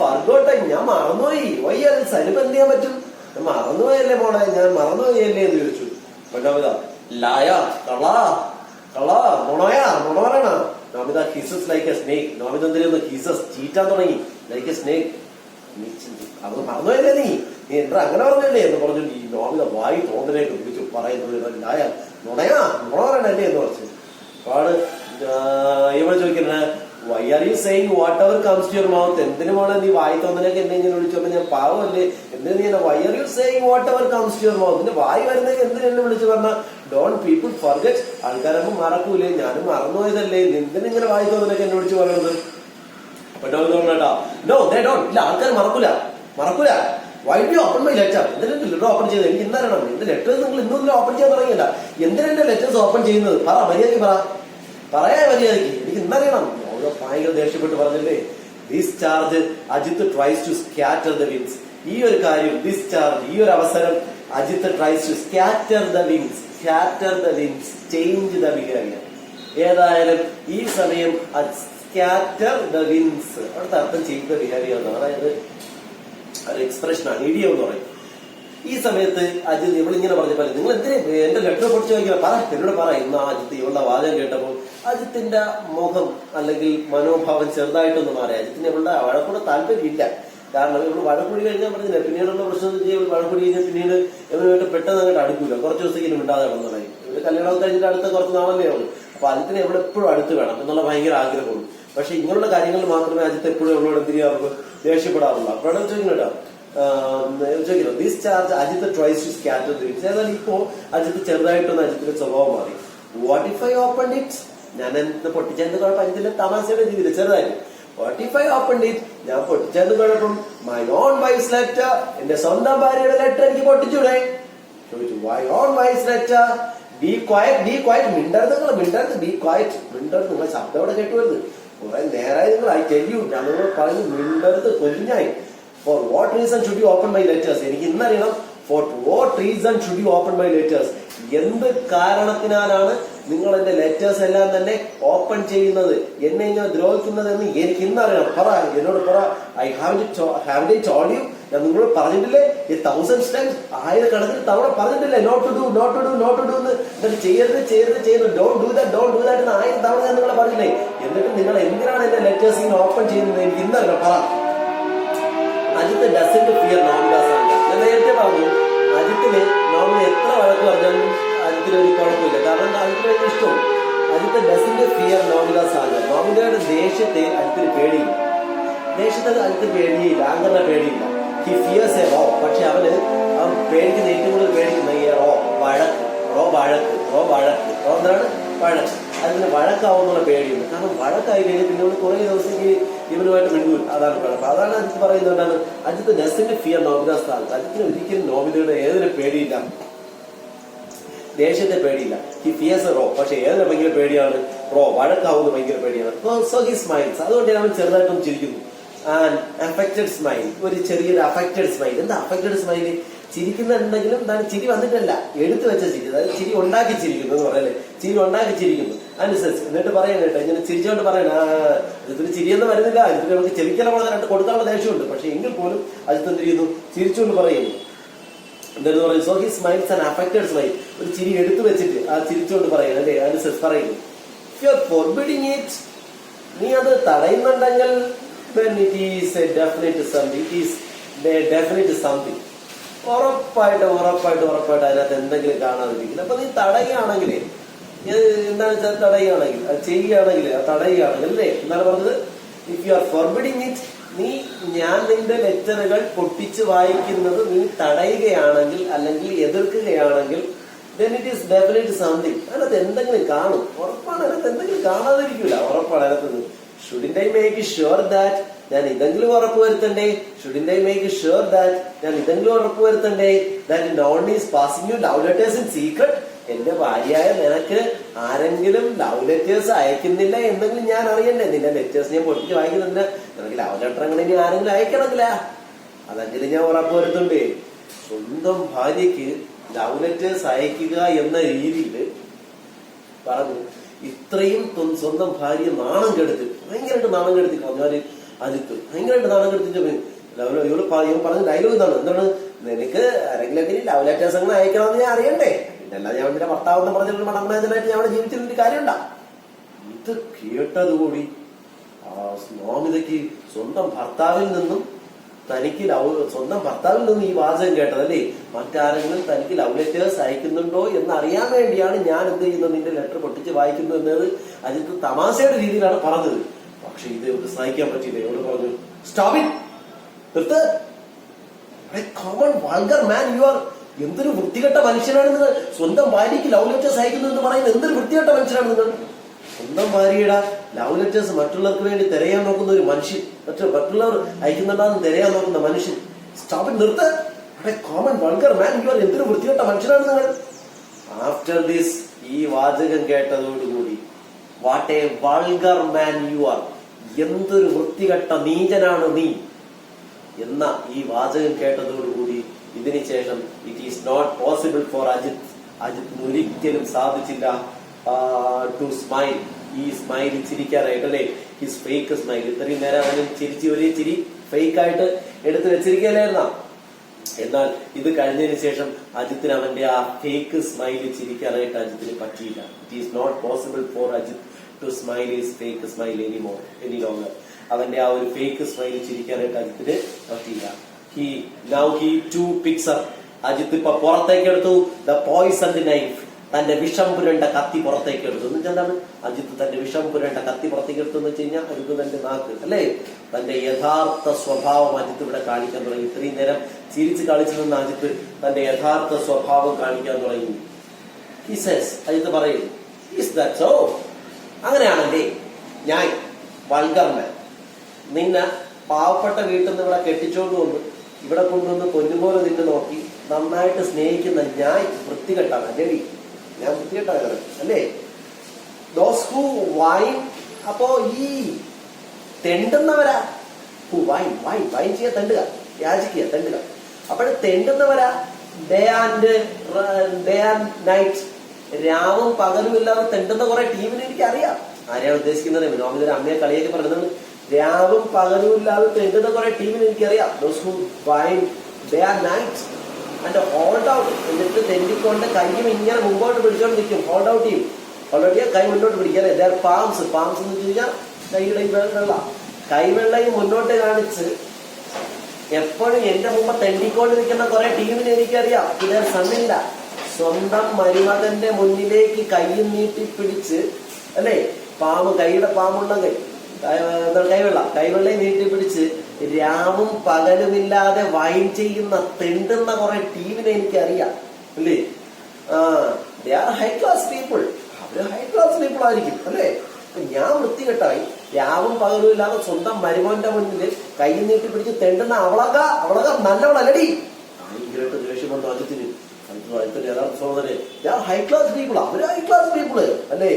ഫർഗോട്ടെ, ഞാൻ മറന്നുപോയി. വയ്യ സനിപ്പ് എന്ത് ചെയ്യാൻ പറ്റും? ഞാൻ മറന്നുപോയല്ലേ മോളെ, ഞാൻ മറന്നുപോയല്ലേ എന്ന് ചോദിച്ചു. നമിത ലായ നുണോരണ. Namita hisses like a snake. Namita എന്തിനാ ഹിസസ് ചീറ്റാൻ തുടങ്ങി. Like a snake. അത് മറന്നുപോയല്ലേ നീ എന്താ അങ്ങനെ പറഞ്ഞല്ലേ എന്ന് പറഞ്ഞു. ഈ നോമിത വായി തോന്നലേക്ക് വിളിച്ചു പറയുന്നത് ലായ നുണോരണല്ലേ എന്ന് പറഞ്ഞു. അപ്പാണ് ഇവൾ ചോദിക്കുന്നത് why are you saying whatever comes to your mouth? എന്തിനുമാണ് നീ വായി തോന്നലേക്ക് എന്നെ ഇങ്ങനെ വിളിച്ചപ്പോ ഞാൻ പാവമല്ലേ എന്തിനു നീ why are you saying whatever comes to your mouth? നിന്റെ വായി വരുന്നേക്ക് എന്തിനു എന്നെ വിളിച്ചു പറഞ്ഞ don't people forget. ആൾക്കാരൊന്നും മറക്കൂലേ, ഞാനും മറന്നുപോയതല്ലേ, എന്തിനിങ്ങനെ വായി തോന്നലേക്ക് എന്നെ വിളിച്ചു പറയുന്നത്. കേട്ടോ no they don't. ഇല്ല, ആൾക്കാർ മറക്കൂല. Why do you open my letter? എന്തിനാ ലെറ്റർ ഓപ്പൺ ചെയ്തത്? എനിക്ക് ഇന്നറിയണം. എന്റെ ലെറ്റേഴ്സ് നിങ്ങൾ ഇന്നൊന്നും ഓപ്പൺ ചെയ്യാൻ തുടങ്ങിയില്ല. എന്തിനാ എന്റെ ലെറ്റേഴ്സ് ഓപ്പൺ ചെയ്യുന്നത്? പറ, മര്യാദയ്ക്ക് പറയാ മര്യാദയ്ക്ക്. എനിക്ക് ഇന്നറിയണം. ഭയങ്കര ദേഷ്യപ്പെട്ട് പറഞ്ഞല്ലേ this charge Ajith tries to scatter the winds. ഈ ഒരു കാര്യം ദിസ് ചാർജ്, ഈ ഒരു അവസരം Ajith tries to scatter the winds change the behaviour. ഏതായാലും ഈ സമയം സ്കാറ്റർ ദ വിൻസ് അവിടുത്തെ അർത്ഥം ചേഞ്ച് ദ ബിഹേവിയർ എന്നാണ്. അതായത് ഒരു എക്സ്പ്രഷനാണ്, ഇഡിയം എന്ന് പറയും. ഈ സമയത്ത് അജിത്ത് ഇവളിങ്ങനെ പറഞ്ഞപ്പോൾ നിങ്ങൾ എന്തിനാ എന്റെ ലെറ്റർ പൊടിച്ചു വായിക്കണം? പറ, എന്നോട് പറ. ഇന്ന് അജിത്ത് ഇവളുടെ വാചകം കേട്ടപ്പോൾ അജിത്തിന്റെ മുഖം അല്ലെങ്കിൽ മനോഭാവം ചെറുതായിട്ടൊന്ന് മാറി. അജിത്തിന് ഇവളുടെ വഴക്കൂടെ താല്പര്യമില്ല. കാരണം ഇവള് വഴക്കൂടി കഴിഞ്ഞാൽ പറഞ്ഞില്ല പിന്നീടുള്ള പ്രശ്നം വെച്ചാൽ ഇവൾ വഴക്കൂടി കഴിഞ്ഞാൽ പിന്നീട് ഇവരുമായിട്ട് പെട്ടെന്ന് അങ്ങോട്ട് അടുക്കൂല. കുറച്ച് ദിവസത്തേക്ക് മിണ്ടാതെ കിടന്നു. ഇവര് കല്യാണം കഴിഞ്ഞിട്ട് അടുത്ത കുറച്ച് നാളല്ലേ ഉള്ളൂ. അപ്പൊ അജിത്തിന് എവിടെ എപ്പോഴും അടുത്ത് വേണം എന്നുള്ള ഭയങ്കര ആഗ്രഹമുള്ളൂ. പക്ഷെ ഇങ്ങനെയുള്ള കാര്യങ്ങളിൽ മാത്രമേ അജിത്ത് എപ്പോഴും എവളോട് എന്ത് ചെയ്യാറുള്ളൂ, ദേഷ്യപ്പെടാറുള്ളൂ. അപ്പോഴാണ് ചോദിക്കുന്നത് this charge Ajith tries to scatter the winds. ഏതായാലും ഇപ്പോ അജിത്ത് ചെറുതായിട്ടൊന്ന് അജിത്തിന്റെ സ്വഭാവം മാറി. What if I open it? ഞാൻ എന്ത് പൊട്ടിച്ചെന്ന് കുഴപ്പം അജിത്തിന്റെ തമാശയുടെ ജീവിതം ചെറുതായിട്ട്. What if I open it? ഞാൻ പൊട്ടിച്ചെന്ന് കുഴപ്പം മൈ ഓൺ വൈഫ്സ് ലെറ്റർ, എന്റെ സ്വന്തം ഭാര്യയുടെ ലെറ്റർ എനിക്ക് പൊട്ടിച്ചൂടെ ചോദിച്ചു. My own wife's letter. Be quiet. മിണ്ടരുത്, ബി ക്വയറ്റ്. മിണ്ടരുത്, നിങ്ങൾ ശബ്ദം അവിടെ കേട്ടുവരുത്. കുറെ നേരമായി നിങ്ങൾ ഐ ടെൽ യു, ഞാൻ നിങ്ങൾ പറഞ്ഞു മിണ്ടരുത്, കൊല്ലിഞ്ഞായി. For what reason should you open my letters? എനിക്ക് ഇന്നറിയണം. For what reason should you open my letters? എന്ത് കാരണത്തിനാലാണ് നിങ്ങൾ എന്റെ ലെറ്റേഴ്സ് എല്ലാം തന്നെ ഓപ്പൺ ചെയ്യുന്നത്, എന്നെ ഇങ്ങനെ ദ്രോഹിക്കുന്നത് എന്ന് എനിക്ക് ഇന്നറിയണം. പറ, എന്നോട് പറ. Have I told you? ഞാൻ നിങ്ങളോട് പറഞ്ഞിട്ടില്ലേ 1000 times, ആയിരക്കണക്കിന് തവണ പറഞ്ഞിട്ടില്ലേ നോട്ട് ടു ഡു എന്ന്. എന്നിട്ട് ചെയ്യരുത്, ഡോണ്ട് ഡു ദാറ്റ് എന്ന് 1000 തവണ ഞാൻ നിങ്ങളെ പറഞ്ഞില്ലേ. എന്നിട്ട് നിങ്ങൾ എന്തിനാണ് എന്റെ ലെറ്റേഴ്സ് ഇങ്ങനെ ഓപ്പൺ ചെയ്യുന്നത് എനിക്ക് ഇന്നറിയണം. പറ. അജിത്ത് ഡസന്റ് ഫിയർ നോമിദാസ് ആണ്. ഞാൻ നേരത്തെ പറഞ്ഞു അജിത്തിന് നോമിന് എത്ര വഴക്ക് പറഞ്ഞാലും അജിത്തിന് ഒരു കുഴപ്പമില്ല. കാരണം അജിത്തിന് ഭയങ്കര ഇഷ്ടവും. അജിത്ത് ഡസന്റ് ഫിയർ നോമിദാസ് ആണ്. നോമിതയുടെ ദേഷ്യത്തെ അജിത്തിന് പേടിയില്ല. അജിത്ത് പേടിയില്ല, ആങ്കറിനെ പേടിയില്ല. He fears a row. പക്ഷെ അവൻ പേടിക്കുന്ന ഏറ്റവും കൂടുതൽ പേടിക്കുന്ന ഈ വഴക്ക് എന്താണ് വഴക്ക്. അതിന് വഴക്കാവുന്നുള്ള പേടിയുണ്ട്. കാരണം വഴക്കായി കഴിഞ്ഞാൽ പിന്നെ കുറെ ദിവസത്തേക്ക് ഇവനുമായിട്ട് മിണ്ടൂല. അതാണ് കുഴപ്പം. അതാണ് അജിത്ത് പറയുന്നത്. അജിത്ത് ഡസന്റ് ഫിയർ നോമിദാസ് ആണ്. അജിത്തിന് ഒരിക്കലും നോമിതയുടെ ഏതിനെ പേടിയില്ല, ദേഷ്യത്തെ പേടിയില്ല. He fears row. പക്ഷെ ഏതിനെ ഭയങ്കര പേടിയാണ്? വഴക്കാവുന്ന ഭയങ്കര പേടിയാണ്. So he smiles. അതുകൊണ്ട് അവൻ ചെറുതായിട്ടും ചിരിക്കുന്നു. And affected smile. ഒരു ചെറിയൊരു അഫക്റ്റഡ് സ്മൈൽ. എന്താ അഫക്റ്റഡ് സ്മൈൽ? ചിരിക്കുന്നുണ്ടെങ്കിലും എന്താണ് ചിരി വന്നിട്ടല്ല, എടുത്തു വെച്ച ചിരി, അതായത് ചിരി ഉണ്ടാക്കി ചിരിക്കുന്നു എന്ന് പറയല്ലേ, ചിരി ഉണ്ടാക്കി ചിരിക്കുന്നു അനുസരിച്ച്. എന്നിട്ട് പറയാൻ കേട്ടോ, ഇങ്ങനെ ചിരിച്ചോണ്ട് പറയണ ഇതിന് ചിരിയൊന്നും വരുന്നില്ല, ഇതിന് നമുക്ക് ചെവിക്കലമുള്ള രണ്ട് കൊടുക്കാനുള്ള ദേഷ്യമുണ്ട്, പക്ഷെ എങ്കിൽ പോലും അജിത്ത് എന്ത് ചെയ്യുന്നു, ചിരിച്ചുകൊണ്ട് പറയുന്നു. എന്തായിരുന്നു പറയുന്നത്, so he smiles and affected smile, ഒരു ചിരി എടുത്തു വെച്ചിട്ട് ആ ചിരിച്ചുകൊണ്ട് പറയുന്നു അല്ലേ, അനുസരിച്ച് പറയുന്നു. If you are forbidding it, നീ അത് തടയുന്നുണ്ടെങ്കിൽ then it is a definite something, it is a definite something. ഉറപ്പായിട്ട് അതിനകത്ത് എന്തെങ്കിലും കാണാതിരിക്കില്ല. അപ്പൊ നീ തടയുകയാണെങ്കിൽ, എന്താണ് വെച്ചാൽ തടയുകയാണെങ്കിൽ, അത് ചെയ്യുകയാണെങ്കിൽ, അത് തടയുകയാണെങ്കിൽ അല്ലേ, എന്താണ് പറഞ്ഞത്, if you are forbidding it, നീ ഞാൻ നിന്റെ ലെക്ചറുകൾ പൊട്ടിച്ച് വായിക്കുന്നത് നീ തടയുകയാണെങ്കിൽ അല്ലെങ്കിൽ എതിർക്കുകയാണെങ്കിൽ, then it is definite something, അതിനകത്ത് എന്തെങ്കിലും കാണും, ഉറപ്പാണ് അതിനകത്ത് എന്തെങ്കിലും കാണാതിരിക്കില്ല, ഉറപ്പാണ് അതിനകത്ത്. Shouldn't I make sure that, ഞാൻ ഇതെങ്കിലും ഉറപ്പുവരുത്തണ്ടേ, shouldn't I make sure that, ഞാൻ ഇതെങ്കിലും ഉറപ്പുവരുത്തണ്ടേ, that no one is passing you love letters in secret, എന്റെ ഭാര്യയായ നിനക്ക് ആരെങ്കിലും ലവ് ലെറ്റേഴ്സ് അയക്കുന്നില്ല എന്നെങ്കിലും ഞാൻ അറിയണ്ടേ, നിന്റെ ലെറ്റേഴ്സ് ഞാൻ പൊട്ടിച്ച് വായിക്കുന്നുണ്ട്, നിനക്ക് ലവ് ലെറ്റർ അങ്ങനെ ഇനി ആരെങ്കിലും അയക്കണമെങ്കില, അതെങ്കിലും ഞാൻ ഉറപ്പുവരുത്തുണ്ടേ. സ്വന്തം ഭാര്യയ്ക്ക് ലവ് ലെറ്റേഴ്സ് അയക്കുക എന്ന രീതിയിൽ പറഞ്ഞു. ഇത്രയും സ്വന്തം ഭാര്യ നാണം കെടുത്തി, ഭയങ്കരമായിട്ട് നാണം കെടുത്തി പറഞ്ഞാല് അജിത്ത്, ഭയങ്കരമായിട്ട് നാണം കെടുത്തിട്ട് ഇവള് പറഞ്ഞ ഡയലോഗ് ഇതാണ്, എന്താണ്, നിനക്ക് ആരെങ്കിലും ലവ് ലെറ്റേഴ്സ് അങ്ങനെ അയക്കണമെന്ന് ഞാൻ അറിയണ്ടേ, പിന്നല്ല ഞാൻ നിന്റെ ഭർത്താവെന്ന് പറഞ്ഞിട്ട് മടങ്ങാനായിട്ട് ഞാൻ അവിടെ ജീവിച്ചിരുന്നിട്ട് കാര്യമുണ്ടാ. ഇത് കേട്ടതുകൂടി ആ സ്വാമിതയ്ക്ക് സ്വന്തം ഭർത്താവിൽ നിന്നും ഈ വാചകം കേട്ടതല്ലേ, മറ്റാരെങ്കിലും തനിക്ക് ലവ് ലെറ്റേഴ്സ് അയക്കുന്നുണ്ടോ എന്ന് അറിയാൻ വേണ്ടിയാണ് ഞാൻ എന്ത് ചെയ്യുന്നത്, നിന്റെ ലെറ്റർ പൊട്ടിച്ച് വായിക്കുന്നു എന്നത് അജിത്ത് തമാശയുടെ രീതിയിലാണ് പറഞ്ഞത്. പക്ഷെ ഇത് ഇവർക്ക് സഹിക്കാൻ പറ്റിയില്ല. എവിടെ പറഞ്ഞു, stop it, common vulgar man you are, എന്തൊരു വൃത്തികെട്ട മനുഷ്യനാണ് നിങ്ങൾ, സ്വന്തം ഭാര്യയ്ക്ക് ലവ് ലെറ്റേഴ്സ് അയക്കുന്നു എന്ന് പറയുന്നത് എന്തൊരു വൃത്തികെട്ട മനുഷ്യനാണ് നിങ്ങൾ. സ്വന്തം ഭാര്യയുടെ ലവ് ലെറ്റേഴ്സ് മറ്റുള്ളവർക്ക് വേണ്ടി തിരയാൻ നോക്കുന്ന ഒരു മനുഷ്യൻ, മറ്റുള്ളവർ അയക്കുന്നുണ്ടാന്ന് തിരയാൻ നോക്കുന്ന മനുഷ്യൻ, സ്റ്റോപ്പ് നിർത്ത്, common vulgar man you are, എന്തൊരു വൃത്തികെട്ട മനുഷ്യനാണ് നിങ്ങൾ. ആഫ്റ്റർ ദിസ്, ഈ വാചകം കേട്ടതോടുകൂടി, what a vulgar man you are, എന്തൊരു വൃത്തികെട്ട നീചനാണ് നീ എന്ന ഈ വാചകം കേട്ടതോടുകൂടി ഇതിന് ശേഷം it is not possible for അജിത്തിന് ഒരിക്കലും സാധിച്ചില്ല ടു സ്മൈൽ, ഈ സ്മൈൽ ചിരിക്കാനായിട്ട് അല്ലെ, ഹിസ് ഫേക്ക് സ്മൈൽ. ഇത്രയും നേരം അവന് ചിരിച്ച് ഒരേ ചിരി ഫേക്ക് ആയിട്ട് എടുത്ത് വെച്ചിരിക്കുകയല്ലായിരുന്ന, എന്നാൽ ഇത് കഴിഞ്ഞതിന് ശേഷം അജിത്തിന് അവന്റെ ആ ഫേക്ക് സ്മൈൽ ചിരിക്കാനായിട്ട് അജിത്തിന് പറ്റിയില്ല. It is not possible for Ajith to smile is fake smile any longer. അവന്റെ ആ ഒരു ഫേക്ക് സ്മൈൽ ചിരിക്കാനായിട്ട് അജിത്തിന് പറ്റിയില്ല. He to picks up, Ajith ഇപ്പൊ പുറത്തേക്ക് എടുത്തു ദ പോയിസൺഡ് നൈഫ്, തന്റെ വിഷം പുരണ്ട കത്തി പുറത്തേക്ക് എടുത്തു. എന്ന് വെച്ചാൽ എന്താണ്, അജിത്ത് തന്റെ വിഷം പുരണ്ട കത്തി പുറത്തേക്ക് എടുത്തു എന്ന് വെച്ച് കഴിഞ്ഞാൽ അജിത്ത് തന്റെ നാക്ക് അല്ലെ, തന്റെ യഥാർത്ഥ സ്വഭാവം അജിത്ത് ഇവിടെ കാണിക്കാൻ തുടങ്ങി. ഇത്രയും നേരം ചിരിച്ച് കളിച്ചു നിന്ന അജിത്ത് തന്റെ യഥാർത്ഥ സ്വഭാവം കാണിക്കാൻ തുടങ്ങി. He says, അജിത്ത് പറയും, is that so? അങ്ങനെയാണല്ലേ ഞാൻ വൾഗർമാൻ, നിന്നെ പാവപ്പെട്ട വീട്ടിൽ നിന്ന് ഇവിടെ കെട്ടിച്ചോണ്ട് വന്ന് ഇവിടെ കൊണ്ടുവന്ന് പൊന്നുപോലെ നിന്നെ നോക്കി നന്നായിട്ട് സ്നേഹിക്കുന്ന ഞാൻ വൃത്തികെട്ടാണ് അല്ലേടി, ഞാൻ വൃത്തികെട്ടാണ് അല്ലേ. ദോസ് ഹു വൈൻ, അപ്പോ ഈ തെണ്ടുന്നവരാ, വൈൻ ചെയ്യാൻ തെണ്ടുക, യാചിക്കുക, തെണ്ടുക. അപ്പോൾ തെണ്ടുന്നവരാ, ഡേ ആൻഡ് നൈറ്റ്, രാവും പകലും ഇല്ലാതെ തെണ്ടുന്ന കുറെ ടീമിനെ എനിക്ക് അറിയാം. ആരെയാണ് ഉദ്ദേശിക്കുന്നത്, നോമിതൊരു അമ്മയെ കളിയൊക്കെ പറയുന്നത്, രാവും പകലും ഇല്ലാതെ തെണ്ടുന്ന കുറെ ടീമിനെ എനിക്കറിയാം. Those who wine day and night and hold out, എന്നിട്ട് തെണ്ടിക്കൊണ്ട് കൈയും ഇങ്ങനെ മുമ്പോട്ട് പിടിച്ചോണ്ട് നിൽക്കും. ഹോൾഡ് ഔട്ട് ചെയ്യും, ഹോൾഡ് ഔട്ട് ചെയ്യാൻ കൈ മുന്നോട്ട് പിടിക്കാല്ലേ. പാംസ് എന്ന് വെച്ച് കഴിഞ്ഞാൽ കൈയുടെ വെള്ള, കൈവെള്ളയും മുന്നോട്ട് കാണിച്ച് എപ്പോഴും എന്റെ മുമ്പ് തെണ്ടിക്കൊണ്ടിരിക്കുന്ന കുറെ ടീമിനെ എനിക്കറിയാം. ഇത് സണ്ണില്ല, സ്വന്തം മരുമകന്റെ മുന്നിലേക്ക് കൈയും നീട്ടി പിടിച്ച് അല്ലെ, പാമ്പ്, കൈയുടെ പാമ്പുള്ള കൈവെള്ളയും നീട്ടി പിടിച്ച് രാവും പകലുമില്ലാതെ വൈൻ ചെയ്യുന്ന തെണ്ടുന്ന കുറെ ടീമിനെ എനിക്കറിയാം അല്ലേ. They are high class people, അവര് ഹൈ ക്ലാസ് പീപ്പിൾ ആയിരിക്കും അല്ലേ. ഞാൻ വൃത്തികെട്ടായി രാവും പകലും ഇല്ലാതെ സ്വന്തം മരുമോന്റെ മുന്നിൽ കൈ നീട്ടി പിടിച്ച് തെണ്ടുന്ന അവളക നല്ലവളല്ലടി. ഭയങ്കരമായിട്ട് ദേഷ്യം വന്നു അജിത്തിന്. യഥാർത്ഥ സഹോദരൻ, ഞാൻ ഹൈ ക്ലാസ് പീപ്പിൾ, അവര് ഹൈ ക്ലാസ് പീപ്പിള് അല്ലേ.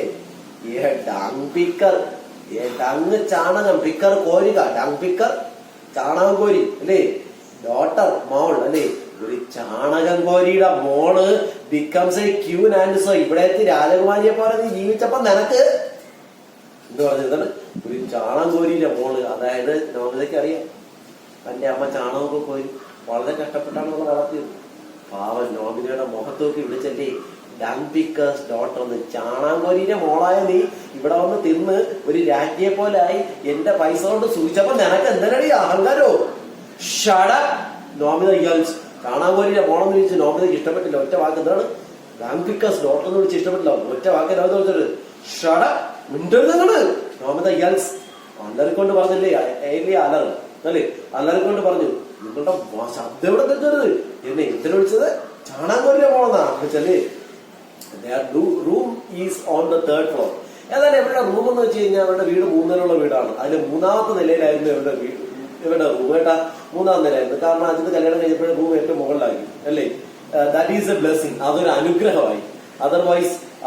ഡങ് പിക്കർ, ഡങ് ചാണകം, പിക്കർ കോരുക, ഡങ് പിക്കർ ചാണകം കോരി അല്ലേ. ഡോട്ടർ മോൾ അല്ലേ, ഒരു ചാണകം കോരിയുടെ മോള് becomes A queen and so ഇവിടെ എത്തി രാജകുമാരിയെ പോലെ നീ ജീവിച്ചപ്പോ നിനക്ക് എന്ത് പറഞ്ഞത്? ഒരു ചാണകം കോരിയുടെ മോള്. അതായത് നോമിതയ്ക്ക് അറിയാം തന്റെ അമ്മ ചാണകമൊക്കെ കോരി വളരെ കഷ്ടപ്പെട്ടാണ് നമ്മൾ വളർത്തിയത്. പാവൻ നോമിനയുടെ മുഖത്തൊക്കെ വിളിച്ചല്ലേ ഡാംപിക്കേഴ്സ് ഡോട്ടർ എന്ന്. ചാണകോരിയുടെ മോളായ നീ ഇവിടെ വന്ന് തിന്ന് ഒരു രാജ്ഞിയെ പോലായി എന്റെ പൈസ കൊണ്ട് സൂചിച്ചപ്പോ നിനക്ക് എന്തിനടി അഹങ്കാരോ? ഷട നോമിത ഗേൾസ്. ചാണകോരിയുടെ മോളെന്ന് വിളിച്ച് നോമിതയ്ക്ക് ഇഷ്ടപ്പെട്ടില്ല. ഒറ്റ വാക്ക് എന്താണ്? ഡാംപിക്കേഴ്സ് ഡോട്ടർ എന്ന് വിളിച്ച് ഇഷ്ടപ്പെട്ടില്ല. ഒറ്റ വാക്ക് നോമിത വിളിച്ചത് ഷട മിണ്ടരുത് നിങ്ങള്. നോമിത ഗേൾസ് അലറിക്കൊണ്ട് പറഞ്ഞില്ലേ അലർ അല്ലേ? അലറിക്കൊണ്ട് പറഞ്ഞു നിങ്ങളുടെ ശബ്ദം എവിടെ തെറ്റരുത്. എന്നെ എന്തിനു വിളിച്ചത്? ചാണകോരിയുടെ മോളെന്നാ വെച്ചല്ലേ. Room is on the 3rd floor. ഏതായാലും ഇവരുടെ റൂം എന്ന് വെച്ച് കഴിഞ്ഞാൽ അവരുടെ വീട് 3 നിലയുള്ള വീടാണ്. അതിൽ 3ാമത്തെ നിലയിലായിരുന്നു ഇവരുടെ വീട്. ഇവരുടെ റൂം കേട്ടാ 3ാം നിലയായിരുന്നു. കാരണം അതിന് കല്യാണം കഴിഞ്ഞപ്പോഴും റൂം ഏറ്റവും മുകളിലാക്കി അല്ലേ. That is A blessing. അതൊരു അനുഗ്രഹമായി.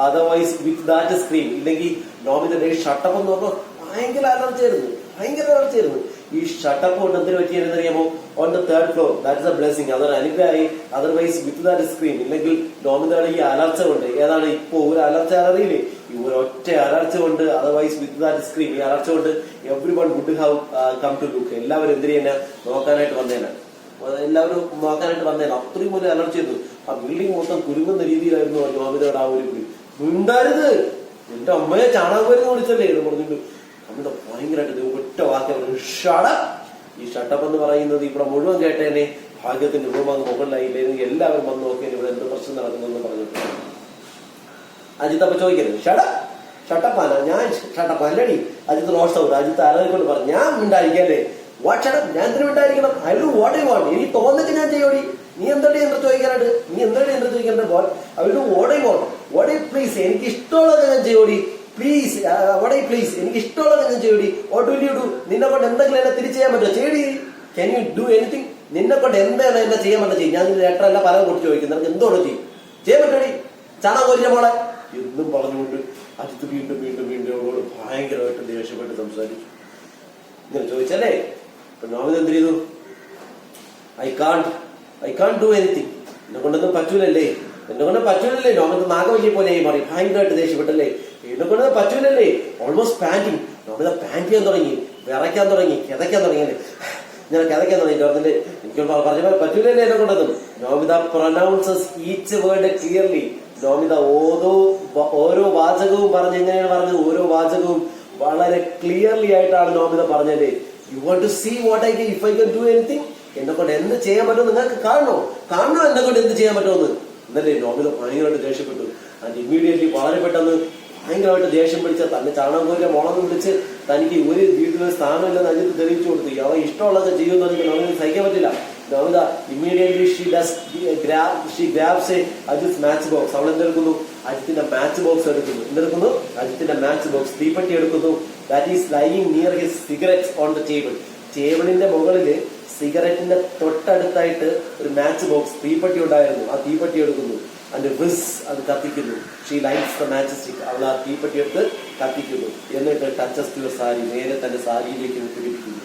അതർവൈസ് വിത്ത് ദാറ്റ് സ്ക്രീൻ ഇല്ലെങ്കിൽ നോമിന്റെ ഷട്ടപ്പ് എന്ന് പറഞ്ഞാൽ ഭയങ്കര അലർച്ചയായിരുന്നു. ഈ ഷട്ടപ്പ് കൊണ്ട് എന്തിനു പറ്റിയെന്നറിയാമോ? On the 3rd floor. That is a blessing. അതൊരു അനുഗ്രഹമായി. അതർവൈസ് വിത്ത് ദാറ്റ് സ്ക്രീൻ ഇല്ലെങ്കിൽ നോമിതാണ് ഈ അലർച്ച കൊണ്ട്. ഏതാണ് ഇപ്പോ ഒരു അലർച്ച അറിയില്ലേ? ഈ ഒരു ഒറ്റ അലർച്ച കൊണ്ട് അതർവൈസ് വിത്ത് ദാറ്റ് സ്ക്രീൻ ഈ അലർച്ച കൊണ്ട് everyone would have come to look. എല്ലാവരും എന്തിനു തന്നെ നോക്കാനായിട്ട് വന്നേനാ. അത്രയും വലിയ അലർച്ച ചെയ്തു. ആ ബിൽഡിംഗ് മൊത്തം കുരുങ്ങുന്ന രീതിയിലായിരുന്നു നോമിതയുടെ ആ ഒരു മിണ്ടരുത്. എന്റെ അമ്മയെ ചാണകമരുന്ന് വിളിച്ചല്ലേ എന്ന് പറഞ്ഞിട്ട് അമിത ഭയങ്കരമായിട്ട് ഒറ്റ വാക്ക് ഷട. ഈ ഷട്ടപ്പ് എന്ന് പറയുന്നത് ഇവിടെ മുഴുവൻ കേട്ടേനെ ഭാഗ്യത്തിന്റെ റൂം അങ്ങ് മുകളിലായില്ലെങ്കിൽ എല്ലാവരും വന്ന് നോക്കിയാൽ ഇവിടെ എന്ത് പ്രശ്നം നടക്കുന്നെന്ന് പറഞ്ഞിട്ട് അജിത്ത് അപ്പൊ ചോദിക്കരുത് ഷട്ടപ്പാന ഞാൻ ഷട്ടപ്പല്ലടി. Ajith lost out. അജിത്ത് ആരോഗ്യക്കൊണ്ട് പറഞ്ഞു ഞാൻ മിണ്ടായിരിക്കല്ലേ. വാട്ട്ഷടപ്പ് ഞാൻ എന്തിനു മിണ്ടായിരിക്കണം? I do what I want. എനിക്ക് തോന്നിട്ട് ഞാൻ ചെയ്യോടി. നീ എന്തടി എന്താ ചോദിക്കാനായിട്ട്? നീ എന്തടി എന്താ ചോദിക്കേണ്ടത്? ബോൾ I do what I want. What I please. എനിക്ക് ഇഷ്ടമുള്ളത് ഞാൻ ചെയ്യോടി. പ്ലീസ് പ്ലീസ് എനിക്ക് ഇഷ്ടമുള്ളത് ഞാൻ ചെയ്യൂടി. What will you do? നിന്നെ കൊണ്ട് എന്തെങ്കിലും എന്നെ തിരിച്ചു ചെയ്യാൻ പറ്റുമോ? ചെയ്യടി. Can you do anything? നിന്നെ കൊണ്ട് എന്താണ് എന്നെ ചെയ്യാൻ പറ്റുക? ചെയ്യും. ഞാൻ ലെറ്ററല്ല പല കൊടുത്ത് ചോദിക്കുന്നത്. നിനക്ക് എന്തോടോ ചെയ്യാൻ പറ്റുമടി? ചാണകോരിയ മോളെ എന്നും പറഞ്ഞുകൊണ്ട് അജിത്ത് വീണ്ടും അവളോട് ഭയങ്കരമായിട്ട് ദേഷ്യപ്പെട്ട് സംസാരിച്ചു. ഇങ്ങനെ ചോദിച്ചല്ലേ. നോമിത എന്ത് ചെയ്തു? I can't do anything. എന്നെ കൊണ്ടൊന്നും പറ്റൂലല്ലേ. നോമിത നാഗവല്ലിയെ പോലെ മാറി ഭയങ്കരമായിട്ട് ദേഷ്യപ്പെട്ടല്ലേ. എന്നെ കൊണ്ട് പറ്റൂലല്ലേ. ഓൾമോസ്റ്റ് പാന്റിങ്. നോമിത പാന്റ് ചെയ്യാൻ തുടങ്ങി, വിറയ്ക്കാൻ തുടങ്ങി, കിതയ്ക്കാൻ തുടങ്ങിയല്ലേ. ഞാൻ കിതയ്ക്കാൻ തുടങ്ങി. പറഞ്ഞില്ലേ എനിക്ക് പറഞ്ഞ പോലെ പറ്റൂലല്ലേ എന്നെ കൊണ്ടതും. Nomita pronounces each word clearly. Nomita ഓരോ വാചകവും പറഞ്ഞ് എങ്ങനെയാണ് പറഞ്ഞത്? ഓരോ വാചകവും വളരെ ക്ലിയർലി ആയിട്ടാണ് നോമിത പറഞ്ഞല്ലേ. You want to see what I if I can do anything. എന്നെ കൊണ്ട് എന്ത് ചെയ്യാൻ പറ്റുമോ നിങ്ങൾക്ക് കാണണോ എന്നെ കൊണ്ട് എന്ത് ചെയ്യാൻ പറ്റുമെന്ന്. എന്നല്ലേ നോമിത ഭയങ്കരമായിട്ട് ദേഷ്യപ്പെട്ടു. ആൻഡ് ഇമ്മീഡിയറ്റ്ലി വളരെ പെട്ടെന്ന് ഭയങ്കരമായിട്ട് ദേഷ്യം പിടിച്ച തന്നെ ചാണകോരിന്റെ മോളെന്ന് വിളിച്ച് തനിക്ക് ഒരു വീട്ടിലൊരു സ്ഥാനമില്ലെന്ന് അജിത്ത് തെളിയിച്ചു കൊടുത്തു. അവൻ ഇഷ്ടമുള്ളത് ചെയ്യുമെന്ന് എനിക്ക് നോമിന് സഹിക്കാൻ പറ്റില്ല. Nomita immediately she grabs Ajith match box. അവൾ എന്തെടുക്കുന്നു? അജിത്തിന്റെ മാച്ച് ബോക്സ് എടുക്കുന്നു. അജിത്തിന്റെ മാച്ച് ബോക്സ് തീപ്പെട്ടി എടുക്കുന്നു. That is lying near his cigarettes on the ടേബിളിന്റെ മുകളില് സിഗരറ്റിന്റെ തൊട്ടടുത്തായിട്ട് ഒരു മാച്ച് ബോക്സ് തീപ്പെട്ടി ഉണ്ടായിരുന്നു. ആ തീപ്പെട്ടി എടുക്കുന്നു. അതിന്റെ വിസ് അത് കത്തിക്കുന്നു. She lights the match stick. അവൾ ആ തീപ്പെട്ടി എടുത്ത് കത്തിക്കുന്നു. എന്നിട്ട് ടച്ചസ് ടു സാരി നേരെ തന്റെ സാരിയിലേക്ക് പിടിപ്പിക്കുന്നു.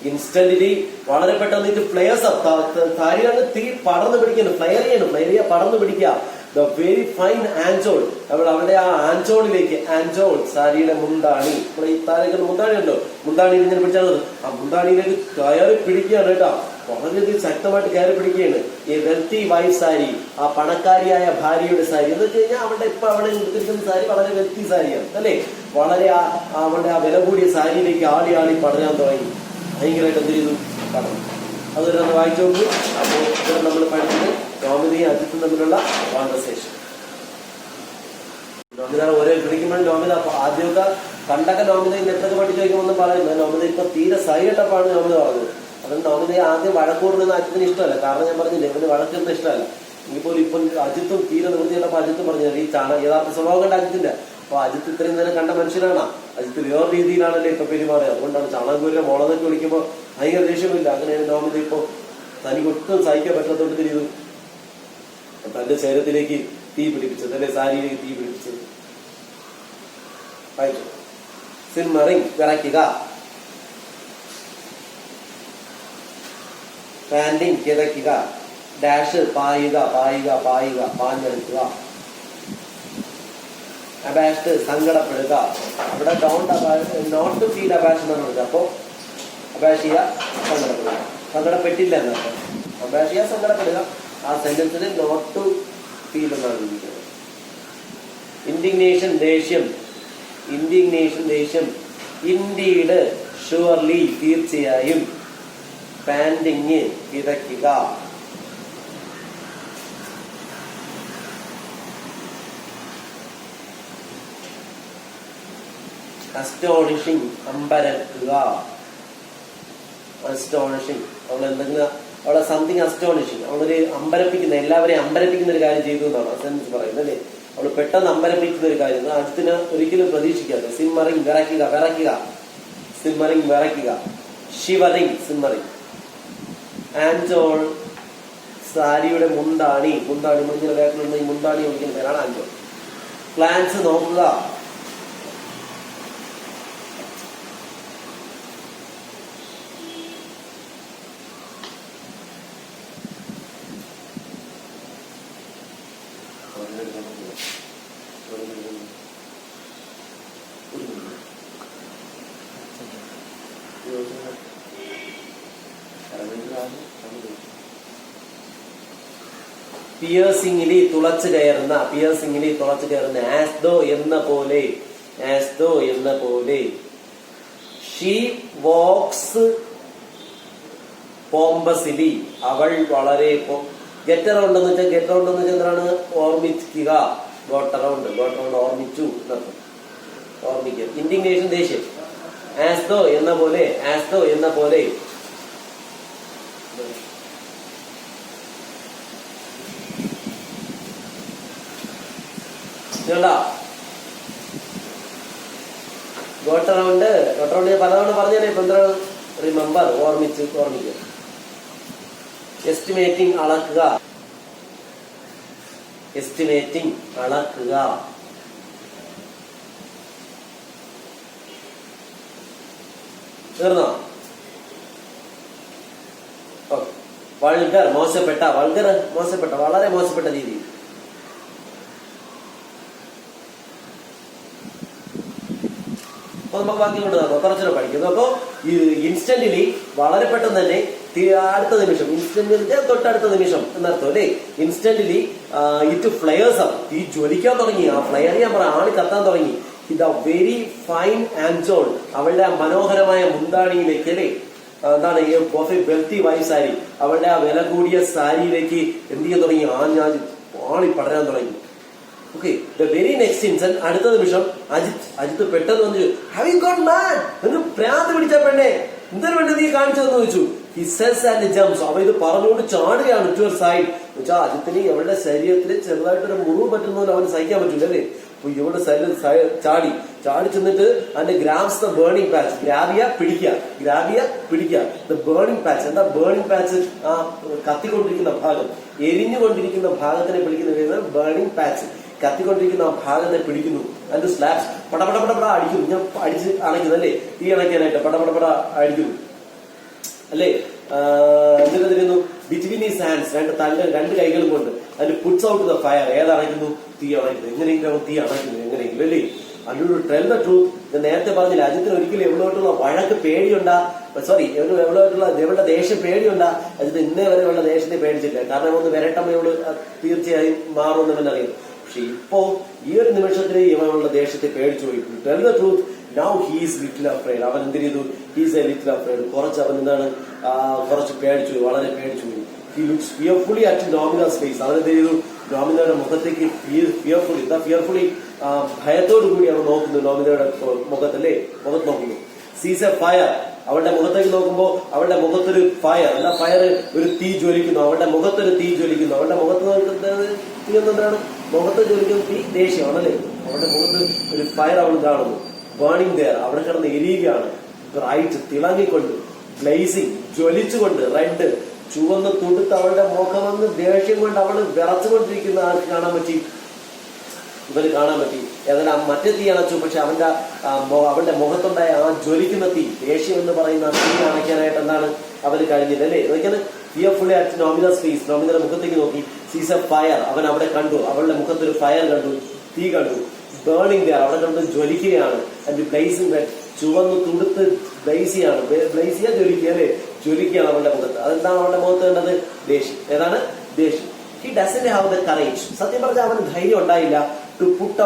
ഇൻസ്റ്റന്റ്ലി വളരെ പെട്ടെന്ന് ഇത് ഫ്ലെയർസ് സാരിയാണ് തീ പടർന്നു പിടിക്കുന്നു. ഫ്ലെയറിയ പടർന്നു പിടിക്കുക. The very fine angel. അവിടെ ആ ആൻജോൾ സാരിയുടെ മുന്താണി. ഇവിടെ ഈ താരേക്കുള്ള മുന്താണി ഉണ്ടോ? മുന്താണി ഇങ്ങനെ പിടിച്ചാൽ ആ മുന്താണിയിലേക്ക് കയറി പിടിക്കുകയാണ് കേട്ടോ. വളരെയധികം ശക്തമായിട്ട് കയറി പിടിക്കുകയാണ്. ഈ വെൽത്തി വൈഫ് സാരി, ആ പണക്കാരിയായ ഭാര്യയുടെ സാരി എന്ന് വെച്ച് കഴിഞ്ഞാൽ അവിടെ അവിടെ എടുത്തിരിക്കുന്ന സാരി വളരെ വെൽത്തി സാരിയാണ് അല്ലേ. വളരെ അവളുടെ ആ വില കൂടിയ സാരിയിലേക്ക് ആളി പടരാൻ തുടങ്ങി. ഭയങ്കരമായിട്ട് എന്ത് ചെയ്തു? കടന്നു. അതൊരു വായിച്ചു നോക്കൂ. അപ്പോൾ ഇവിടെ നമ്മൾ പഠിച്ചത് നോമിതയും അജിത്തും തമ്മിലുള്ള കോൺവെർസേഷൻ. നോമിത ഓരോ പിടിക്കുമ്പോഴും നോമിത ആദ്യമൊക്കെ കണ്ടൊക്കെ നോമിത ഇന്നത്തൊക്കെ പഠിച്ചു വയ്ക്കുമെന്ന് പറയുന്നത്. നോമിത ഇപ്പൊ തീരെ സൈഡപ്പാണ് നോമിത പറഞ്ഞത്. അതുകൊണ്ട് നോമിതയെ ആദ്യം വഴക്കൂടുന്നത് അജിത്തിന് ഇഷ്ടമല്ല. കാരണം ഞാൻ പറഞ്ഞില്ലേ ഇവന് വഴക്കുന്നത് ഇഷ്ടമല്ല. ഇനിയിപ്പോൾ ഇപ്പം അജിത്തും തീരെ നിവൃത്തിയുള്ളപ്പോൾ അജിത്തും പറഞ്ഞു ഈ യഥാർത്ഥ സ്വഭാവം കണ്ട അജിത്തിന്റെ. അപ്പൊ അജിത്ത് ഇത്രയും നേരം കണ്ട മനുഷ്യനാണ്. അജിത്ത് വേറെ രീതിയിലാണല്ലേ ഇപ്പൊ പെരുമാറിയത്. അതുകൊണ്ടാണ് ചാണകൂരിന്റെ മോളെന്നൊക്കെ വിളിക്കുമ്പോൾ ഭയങ്കര ദേഷ്യമില്ല. അങ്ങനെയാണ് നോമിത ഇപ്പൊ തനിക്ക് ഒട്ടും സഹിക്കാൻ പറ്റാത്തോട്ട് തിരിച്ചു തന്റെ ശരീരത്തിലേക്ക് തീ പിടിപ്പിച്ചത്, തന്റെ സാരിയിലേക്ക് തീ പിടിപ്പിച്ചത്. സിമ്മറിങ് വിറയ്ക്കുക. പാൻഡിങ് കിതയ്ക്കുക, ഡാഷ് പായുക പായുക പായുക പാഞ്ഞെടുക്കുക. അബാഷ്ഡ് സങ്കടപ്പെടുക. അവിടെ നോട്ട് ടു ഫീൽ അബാഷ് എന്നാണ് പറഞ്ഞത്. അപ്പോ അബാഷിയ സങ്കടപ്പെടുക, സങ്കടപ്പെട്ടില്ല എന്നർത്ഥം. അബാഷിയ സങ്കടപ്പെടുക. ആ സെന്റൻസിന് നോട്ട് ടു ഫീൽ എന്നാണ് ഇരിക്കുന്നത്. ഇൻഡിഗ്നേഷൻ ദേഷ്യം, ഇൻഡിഗ്നേഷൻ ദേഷ്യം. ഇൻഡീഡ് ഷുവർലി തീർച്ചയായും. പാൻഡിങ് കിതയ്ക്കുക. അസ്റ്റോണിഷിങ് അമ്പരക്കുക. അസ്റ്റോണിഷിങ് അവൾ എന്തെങ്കിലും അവളെ സംതിങ് അസ്റ്റോണിഷിങ്, അവളൊരു അമ്പരപ്പിക്കുന്ന, എല്ലാവരെയും അമ്പരപ്പിക്കുന്ന ഒരു കാര്യം ചെയ്തു എന്നാണ് ആ സെൻസ് പറയുന്നത് അല്ലേ. അവൾ പെട്ടെന്ന് അമ്പരപ്പിക്കുന്ന ഒരു കാര്യം അടുത്തിന് ഒരിക്കലും പ്രതീക്ഷിക്കാതെ. സിമ്മറിങ് വിറയ്ക്കുക, വിറയ്ക്കുക. സിമ്മറിങ് വിറയ്ക്കുക. Shivering simmering. ആൻജോൾ സാരിയുടെ മുന്താണി, മുന്താണി മുന്നിൽ വേക്കുന്നുണ്ട്. ഈ മുന്താണി വിളിക്കുന്ന പേരാണ് ആൻജോൾ. പ്ലാൻസ് നോക്കുക. പിയേഴ്സിംഗിലി തുളച്ചു കയറുന്ന, പിയേഴ്സിംഗിലി തുളച്ചു കയറുന്ന. ആസ്ദോ എന്ന പോലെ, ആസ്ദോ എന്ന പോലെ. ഷീ വോക്സ് പോംബസിലി, അവൾ വളരെ. ഗെറ്റ് അറൗണ്ട് എന്ന് വെച്ചാൽ, ഗെറ്റ് അറൗണ്ട് എന്ന് വെച്ചാൽ എന്താണ്? ഓർമ്മിക്കുക. ഗോട്ട് അറൗണ്ട്, ഗോട്ട് അറൗണ്ട് ഓർമ്മിച്ചു എന്നർത്ഥം. ഓർമ്മിക്കുക. ഇൻഡിഗ്നേഷൻ ദേഷ്യം. ആസ്ദോ എന്ന പോലെ, ആസ്ദോ എന്ന പോലെ. ഗോട്ട് അറൗണ്ട്, ഗോട്ട് അറൗണ്ട് പലതവണ പറഞ്ഞാലേ ഇപ്പൊ എന്താണ്? റിമെമ്പർ, ഓർമ്മിക്കുക. എസ്റ്റിമേറ്റിംഗ് അളക്കുക, എസ്റ്റിമേറ്റിംഗ് അളക്കുക. തീർന്നോ? വൾഗർ മോശപ്പെട്ട, വൾഗർ മോശപ്പെട്ട, വളരെ മോശപ്പെട്ട രീതി. അപ്പൊ നമുക്ക് ബാക്കി കൊണ്ട് നോക്കാം, കുറച്ചുകൂടെ പഠിക്കുന്നു. അപ്പൊ ഇൻസ്റ്റന്റിലി വളരെ പെട്ടെന്ന് തന്നെ അടുത്ത നിമിഷം, ഇൻസ്റ്റന്റിന്റെ തൊട്ടടുത്ത നിമിഷം എന്നർത്ഥം അല്ലേ. ഇൻസ്റ്റന്റിലി ഇറ്റ് ഫ്ലെയേഴ്സ് അപ്പ്, ഈ ജ്വലിക്കാൻ തുടങ്ങി. ആ ഫ്ലെയർ ചെയ്യാൻ പറ, ആണി കത്താൻ തുടങ്ങി. ദ വെരി ഫൈൻ ആൻജോൾ, അവളുടെ മനോഹരമായ മുന്താണിയിലേക്ക് അല്ലേ, എന്താണ് ഈ വെൽത്തി വൈഫ് സാരി, അവളുടെ ആ വില കൂടിയ സാരിയിലേക്ക് എന്ത് ചെയ്യാൻ തുടങ്ങി? ആണി പടരാൻ തുടങ്ങി. Okay, the very next instant, അടുത്ത നിമിഷം അജിത്ത് പെട്ടെന്ന് വന്നു, ഹാവ് യു ഗോട്ട് മാഡ്, എന്ന് ഭ്രാന്ത് പിടിച്ച പെണ്ണെ, എന്തിനു വേണ്ടി നീ കാണിച്ചതെന്ന് ചോദിച്ചു. ഹി സെസ് ആൻഡ് ജംപ്സ്, അവ ഇത് പറഞ്ഞുകൊണ്ട് ചാടുകയാണ് ടു യുവർ സൈഡ്. എന്നുവെച്ചാൽ അജിത്തിന് അവളുടെ ശരീരത്തിൽ ചെറുതായിട്ടൊരു മുറിവ് പറ്റുന്നതിൽ അവന് സഹിക്കാൻ പറ്റില്ല അല്ലേ. അപ്പൊ ഇവളുടെ ചാടി ചെന്നിട്ട് അതിന്റെ ഗ്രാബ്സ് ദ ബേണിംഗ് പാച്ച്, ഗ്രാബിയ പിടിക്കുക. ദ ബേണിംഗ് പാച്ച്, എന്താ ബേണിംഗ് പാച്ച്? ആ കത്തിക്കൊണ്ടിരിക്കുന്ന ഭാഗം, എരിഞ്ഞുകൊണ്ടിരിക്കുന്ന ഭാഗത്തിനെ പിടിക്കുന്ന ബേണിംഗ് പാച്ച്. കത്തിക്കൊണ്ടിരിക്കുന്ന ആ ഭാഗത്തെ പിടിക്കുന്നു. അതിന്റെ സ്ലാബ്സ് പടപടപട അടിക്കുന്നു. ഞാൻ അടിച്ച് അണയ്ക്കുന്നു അല്ലേ, തീ അണയ്ക്കാനായിട്ട് പടപടപട അടിക്കുന്നു അല്ലേ. എന്നിട്ട് തിരിയുന്നു ബിറ്റ്വീൻ ഈസ് ഹാൻഡ്സ്, രണ്ട് കൈകളും കൊണ്ട് അതിന് പുട്സ് ഔട്ട് ദ ഫയർ. ഏതണയ്ക്കുന്നു? തീ അണയ്ക്കുന്നു. എങ്ങനെയെങ്കിലും തീ അണയ്ക്കുന്നു എങ്ങനെയെങ്കിലും അല്ലേ. അതിനോട് ടെൽ ദ ട്രൂത്ത്. ഞാൻ നേരത്തെ പറഞ്ഞില്ല, അജിത്തിന് ഒരിക്കലും എവളോട്ടുള്ള വഴക്ക് പേടിയുണ്ടാ, സോറി എവളോട്ടുള്ള ഇവളുടെ ദേഷ്യം പേടിയുണ്ടാ. അജിത്ത് ഇന്നേ വരെ ഇവളുടെ ദേഷ്യത്തെ പേടിച്ചില്ല. കാരണം ഒന്ന് വിരട്ടം ഇവള് തീർച്ചയായും മാറുമെന്ന് അറിയുന്നു. പക്ഷെ ഇപ്പോ ഈ ഒരു നിമിഷത്തിൽ ഇവനുള്ള ദേഷ്യത്തെ പേടിച്ചു പോയി. Tell the truth, now he's little afraid. അവൻ എന്ത് ചെയ്തു? He's a little afraid. കുറച്ച് അവൻ എന്താണ്, കുറച്ച് പേടിച്ചു പോയി, വളരെ പേടിച്ചു പോയി. He looks fearfully at Nomita's face. അവൻ എന്ത് ചെയ്തു? നോമിനയുടെ മുഖത്തേക്ക് ഫിയർഫുള്ളി ഭയത്തോടു കൂടി അവൻ നോക്കുന്നു. നോമിനയുടെ മുഖത്തല്ലേ, മുഖത്ത് നോക്കുന്നു. സീസ് എ ഫയർ. അവളുടെ മുഖത്തേക്ക് നോക്കുമ്പോ അവളുടെ മുഖത്തൊരു ഫയർ, അല്ല ഫയർ, ഒരു തീ ജ്വലിക്കുന്നു. അവളുടെ മുഖത്തൊരു തീ ജ്വലിക്കുന്നു. അവളുടെ മുഖത്ത് തീ എന്താണ്? മുഖത്ത് ജ്വലിക്കുന്ന തീ ദേഷ്യമാണല്ലേ. അവളുടെ മുഖത്ത് ഒരു ഫയർ അവൾ കാണുന്നു. ബേണിംഗ് ദെയർ, അവിടെ കിടന്ന് എരിയുകയാണ്. ബ്രൈറ്റ്, തിളങ്ങിക്കൊണ്ട്. ഗ്ലേസിംഗ്, ജ്വലിച്ചുകൊണ്ട്. റെഡ്, ചുവന്ന് തുടുത്ത് അവളുടെ മുഖമെന്ന് ദേഷ്യം കൊണ്ട് അവള് വിറച്ചുകൊണ്ടിരിക്കുന്ന ആൾക്ക് കാണാൻ പറ്റി, ഇവന് കാണാൻ പറ്റി. ഏതായാലും മറ്റേ തീ അണച്ചു. പക്ഷെ അവളുടെ മുഖത്തുണ്ടായ ആ ജ്വലിക്കുന്ന തീ, ദേഷ്യം എന്ന് പറയുന്ന തീ അണയ്ക്കാനായിട്ട് എന്താണ് അവന് കഴിഞ്ഞില്ല അല്ലേ. നോക്കിയാൽ ഫിയർഫുള്ളി അറ്റ് നോമിനസ് ഫേസ്, നോമിനയുടെ മുഖത്തേക്ക് നോക്കി. സീസ് എ ഫയർ, അവൻ അവിടെ കണ്ടു, അവളുടെ മുഖത്തൊരു ഫയർ കണ്ടു, തീ കണ്ടു. ബേണിംഗ് ദർ, അവിടെ കണ്ടു ജ്വലിക്കുകയാണ്. ആൻഡ് ബ്ലേസിംഗ് റെഡ്, ചുവന്ന് തുടുത്ത് ബ്ലേസിയാണ്, ബ്ലേസിയ ജ്വലിക്കുക അല്ലേ, ജ്വലിക്കുകയാണ് അവളുടെ മുഖത്ത്. അതെന്താണ് അവളുടെ മുഖത്ത് കണ്ടത്? ദേഷ്യം. ഏതാണ്? ദേഷ്യം. He doesn't have the courage, സത്യം പറഞ്ഞാൽ അവന് ധൈര്യം ഉണ്ടായില്ല ടു പുട്ട്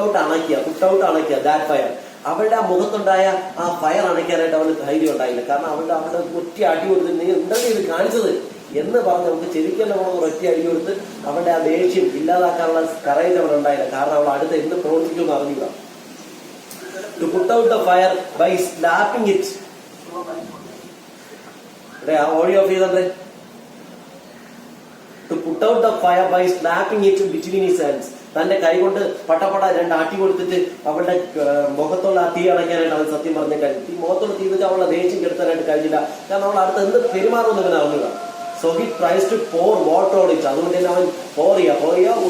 ഔട്ട് അണയ്ക്കുക ദാറ്റ് ഫയർ. അവളുടെ ആ മുഖത്തുണ്ടായ ആ ഫയർ അണയ്ക്കാനായിട്ട് അവന് ധൈര്യം ഉണ്ടായില്ല. കാരണം അവളുടെ ഒറ്റ അടി കൊടുത്ത് നിങ്ങൾ എന്താണ് ഇത് കാണിച്ചത് എന്ന് പറഞ്ഞ് നമുക്ക് ചെവിക്കല്ല നമ്മൾ ഒറ്റ അടി കൊടുത്ത് അവളുടെ ആ ദേഷ്യം ഇല്ലാതാക്കാനുള്ള കറേജ് അവൻ ഉണ്ടായില്ല. കാരണം അവൾ അടുത്ത് എന്ത് പ്രവർത്തിക്കുമെന്ന് അറിഞ്ഞില്ല. To put out the fire by slapping it. ആ ഓഡിയോ ഓഫ് ചെയ്തേ. To put out the fire by slapping it between his hands. തന്റെ കൈ കൊണ്ട് പട്ടപ്പട രണ്ട് ആട്ടി കൊടുത്തിട്ട് അവളുടെ മുഖത്തുള്ള ആ തീ അണയ്ക്കാനായിട്ട് അവൻ സത്യം പറഞ്ഞ കഴിഞ്ഞു. ഈ മുഖത്തുള്ള തീ വെച്ചാൽ അവളുടെ ദേഷ്യം കെടുത്താനായിട്ട് കഴിഞ്ഞില്ല. കാരണം അവൾ അടുത്ത് എന്ത് പെരുമാറുമെന്ന് അവൻ അറിഞ്ഞില്ല. So he tries to pour water on it. അതുകൊണ്ട് തന്നെ അവൻ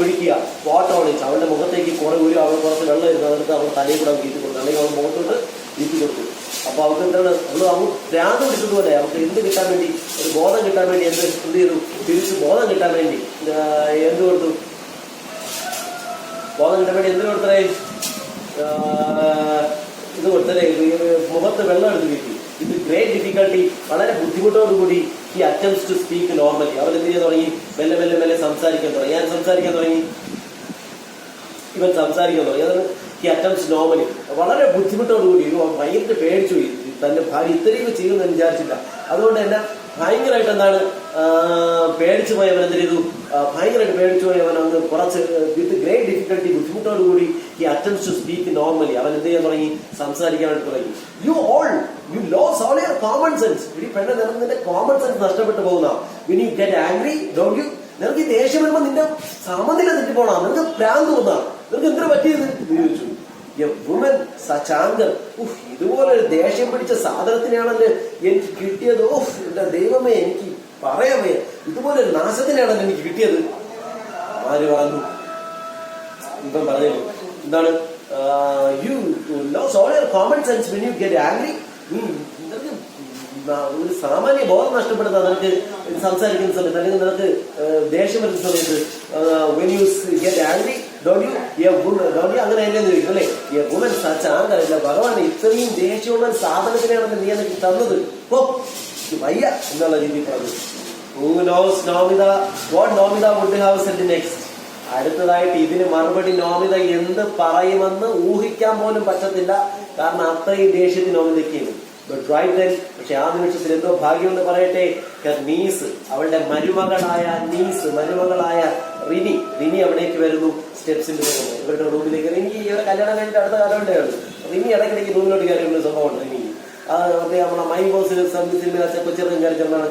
ഒഴിക്കുക വാട്ടർ ഓൺ ഇറ്റ്. അവളുടെ മുഖത്തേക്ക് കുറെ അവൾ കുറച്ച് വെള്ളം ഇരുന്ന് അതെടുത്ത് അവൾ തലയിൽ കൂടെ വീട്ടി കൊടുത്തു, അല്ലെങ്കിൽ അവൾ മുഖത്തോട്ട് വീട്ടി കൊടുത്തു. അപ്പൊ അവർക്ക് എന്താണ്, അവൾ ഭ്രാന്ത് പിടിച്ചതുപോലെ അവർക്ക് എന്ത് കിട്ടാൻ വേണ്ടി, ഒരു ബോധം കിട്ടാൻ വേണ്ടി എന്ത് ചെയ്തു, തിരിച്ച് ബോധം കിട്ടാൻ വേണ്ടി എന്ത് കൊടുത്തു? ബോധം കിട്ടാൻ വേണ്ടി എന്ത് കൊടുത്തേ? ഇത് കൊടുത്തല്ലേ, മുഖത്ത് വെള്ളം എടുത്ത് വീട്ടി. ഇത് ഗ്രേറ്റ് ഡിഫിക്കൽട്ടി, വളരെ ബുദ്ധിമുട്ടോടുകൂടി ഈ അറ്റംപ്റ്റ്സ് ടു സ്പീക്ക് നോർമലി. അവൻ എന്ത് ചെയ്യാൻ തുടങ്ങി? മെല്ലെ സംസാരിക്കാൻ തുടങ്ങി. ഇവൻ സംസാരിക്കാൻ തുടങ്ങി. അതാണ് ഈ അറ്റംപ്റ്റ്സ് നോർമലി. വളരെ ബുദ്ധിമുട്ടോടുകൂടി ഭയങ്കര പേടിച്ചു പോയി. തന്റെ ഭാര്യ ഇത്രയും ചെയ്യുമെന്ന് വിചാരിച്ചില്ല. അതുകൊണ്ട് തന്നെ ഭയങ്കരമായിട്ട് എന്താണ് പേടിച്ചു പോയവൻ എന്ത് ചെയ്തു? ഭയങ്കരമായിട്ട് പേടിച്ചു പോയവൻ അന്ന് കുറച്ച് വിത്ത് ഗ്രേറ്റ് ഡിഫിക്കൽട്ടി, ബുദ്ധിമുട്ടോടുകൂടി ഈ അറ്റംപ്റ്റ്സ് ടു സ്പീക്ക് നോർമലി അവൻ എന്ത് ചെയ്യാൻ തുടങ്ങി? സംസാരിക്കാനായിട്ട് തുടങ്ങി. You lose all your common sense. ഈ പെണ്ണെ നിന്റെ കോമൺ സെൻസ് നഷ്ടപ്പെട്ടു പോകുന്ന. when you get angry, don't you? നിനക്ക് ഈ ദേഷ്യം വരുമ്പോ നിന്റെ സമനില തെറ്റിപ്പോണ, നിനക്ക് ഭ്രാന്ത് തോന്നാ, നിനക്ക് എന്തിനു പറ്റിയത് ചോദിച്ചു. വുമൻ സച്ച് ആങ്കർ, ഇതുപോലെ ഒരു ദേഷ്യം പിടിച്ച സാധനത്തിനാണല്ലോ എനിക്ക് കിട്ടിയത്. എന്റെ ദൈവമേ, എനിക്ക് പറയാമേ, ഇതുപോലെ ഒരു നാശത്തിനാണല്ലോ എനിക്ക് കിട്ടിയത്. ആര് പറഞ്ഞു? ഇപ്പം പറഞ്ഞു എന്താണ്? You lose all your common sense when you get angry. നിനക്ക് ഒരു സാമാന്യ ബോധം നഷ്ടപ്പെടുന്ന നിനക്ക് സംസാരിക്കുന്ന സമയത്ത്, അല്ലെങ്കിൽ നിനക്ക് ദേഷ്യം വരുന്ന സമയത്ത് when you get angry, don't you അങ്ങനെ അല്ലെന്ന് ചോദിക്കും അല്ലേ? വുമൻ സച്ച് ആങ്കർ, അല്ല ഭഗവാൻ ഇത്രയും ദേഷ്യമുള്ള സാധനത്തിനാണല്ലോ നീ എനിക്ക് തന്നത്, വയ്യ എന്നുള്ള രീതിയിൽ പറഞ്ഞു. Who knows Nomita, what Nomita would have said next? അടുത്തതായിട്ട് ഇതിന് മറുപടി നോമിത എന്ത് പറയുമെന്ന് ഊഹിക്കാൻ പോലും പറ്റത്തില്ല. കാരണം അത്രയും ദേഷ്യത്തിന് നോമിതയ്ക്കുന്നു. പക്ഷെ ആ നിമിഷത്തിൽ എന്തോ ഭാഗ്യമെന്ന് പറയട്ടെ, നീസ്, അവളുടെ മരുമകളായ റിനി അവിടേക്ക് വരുന്നു. സ്റ്റെപ്സിന്റെ ഇവരുടെ റൂമിലേക്ക്. റിനി ഇവരെ കല്യാണം കഴിഞ്ഞിട്ട് അടുത്ത കാലം ഉണ്ടായിരുന്നു. റിനി ഇടയ്ക്കിടയ്ക്ക് റൂമിലോട്ട് കയറിയുള്ള സംഭവമുണ്ട്. റിനി നമ്മളെ മൈ ബോസിൽ സിനിമ കൊച്ചിറക്കം കയറിച്ചെന്നാണ്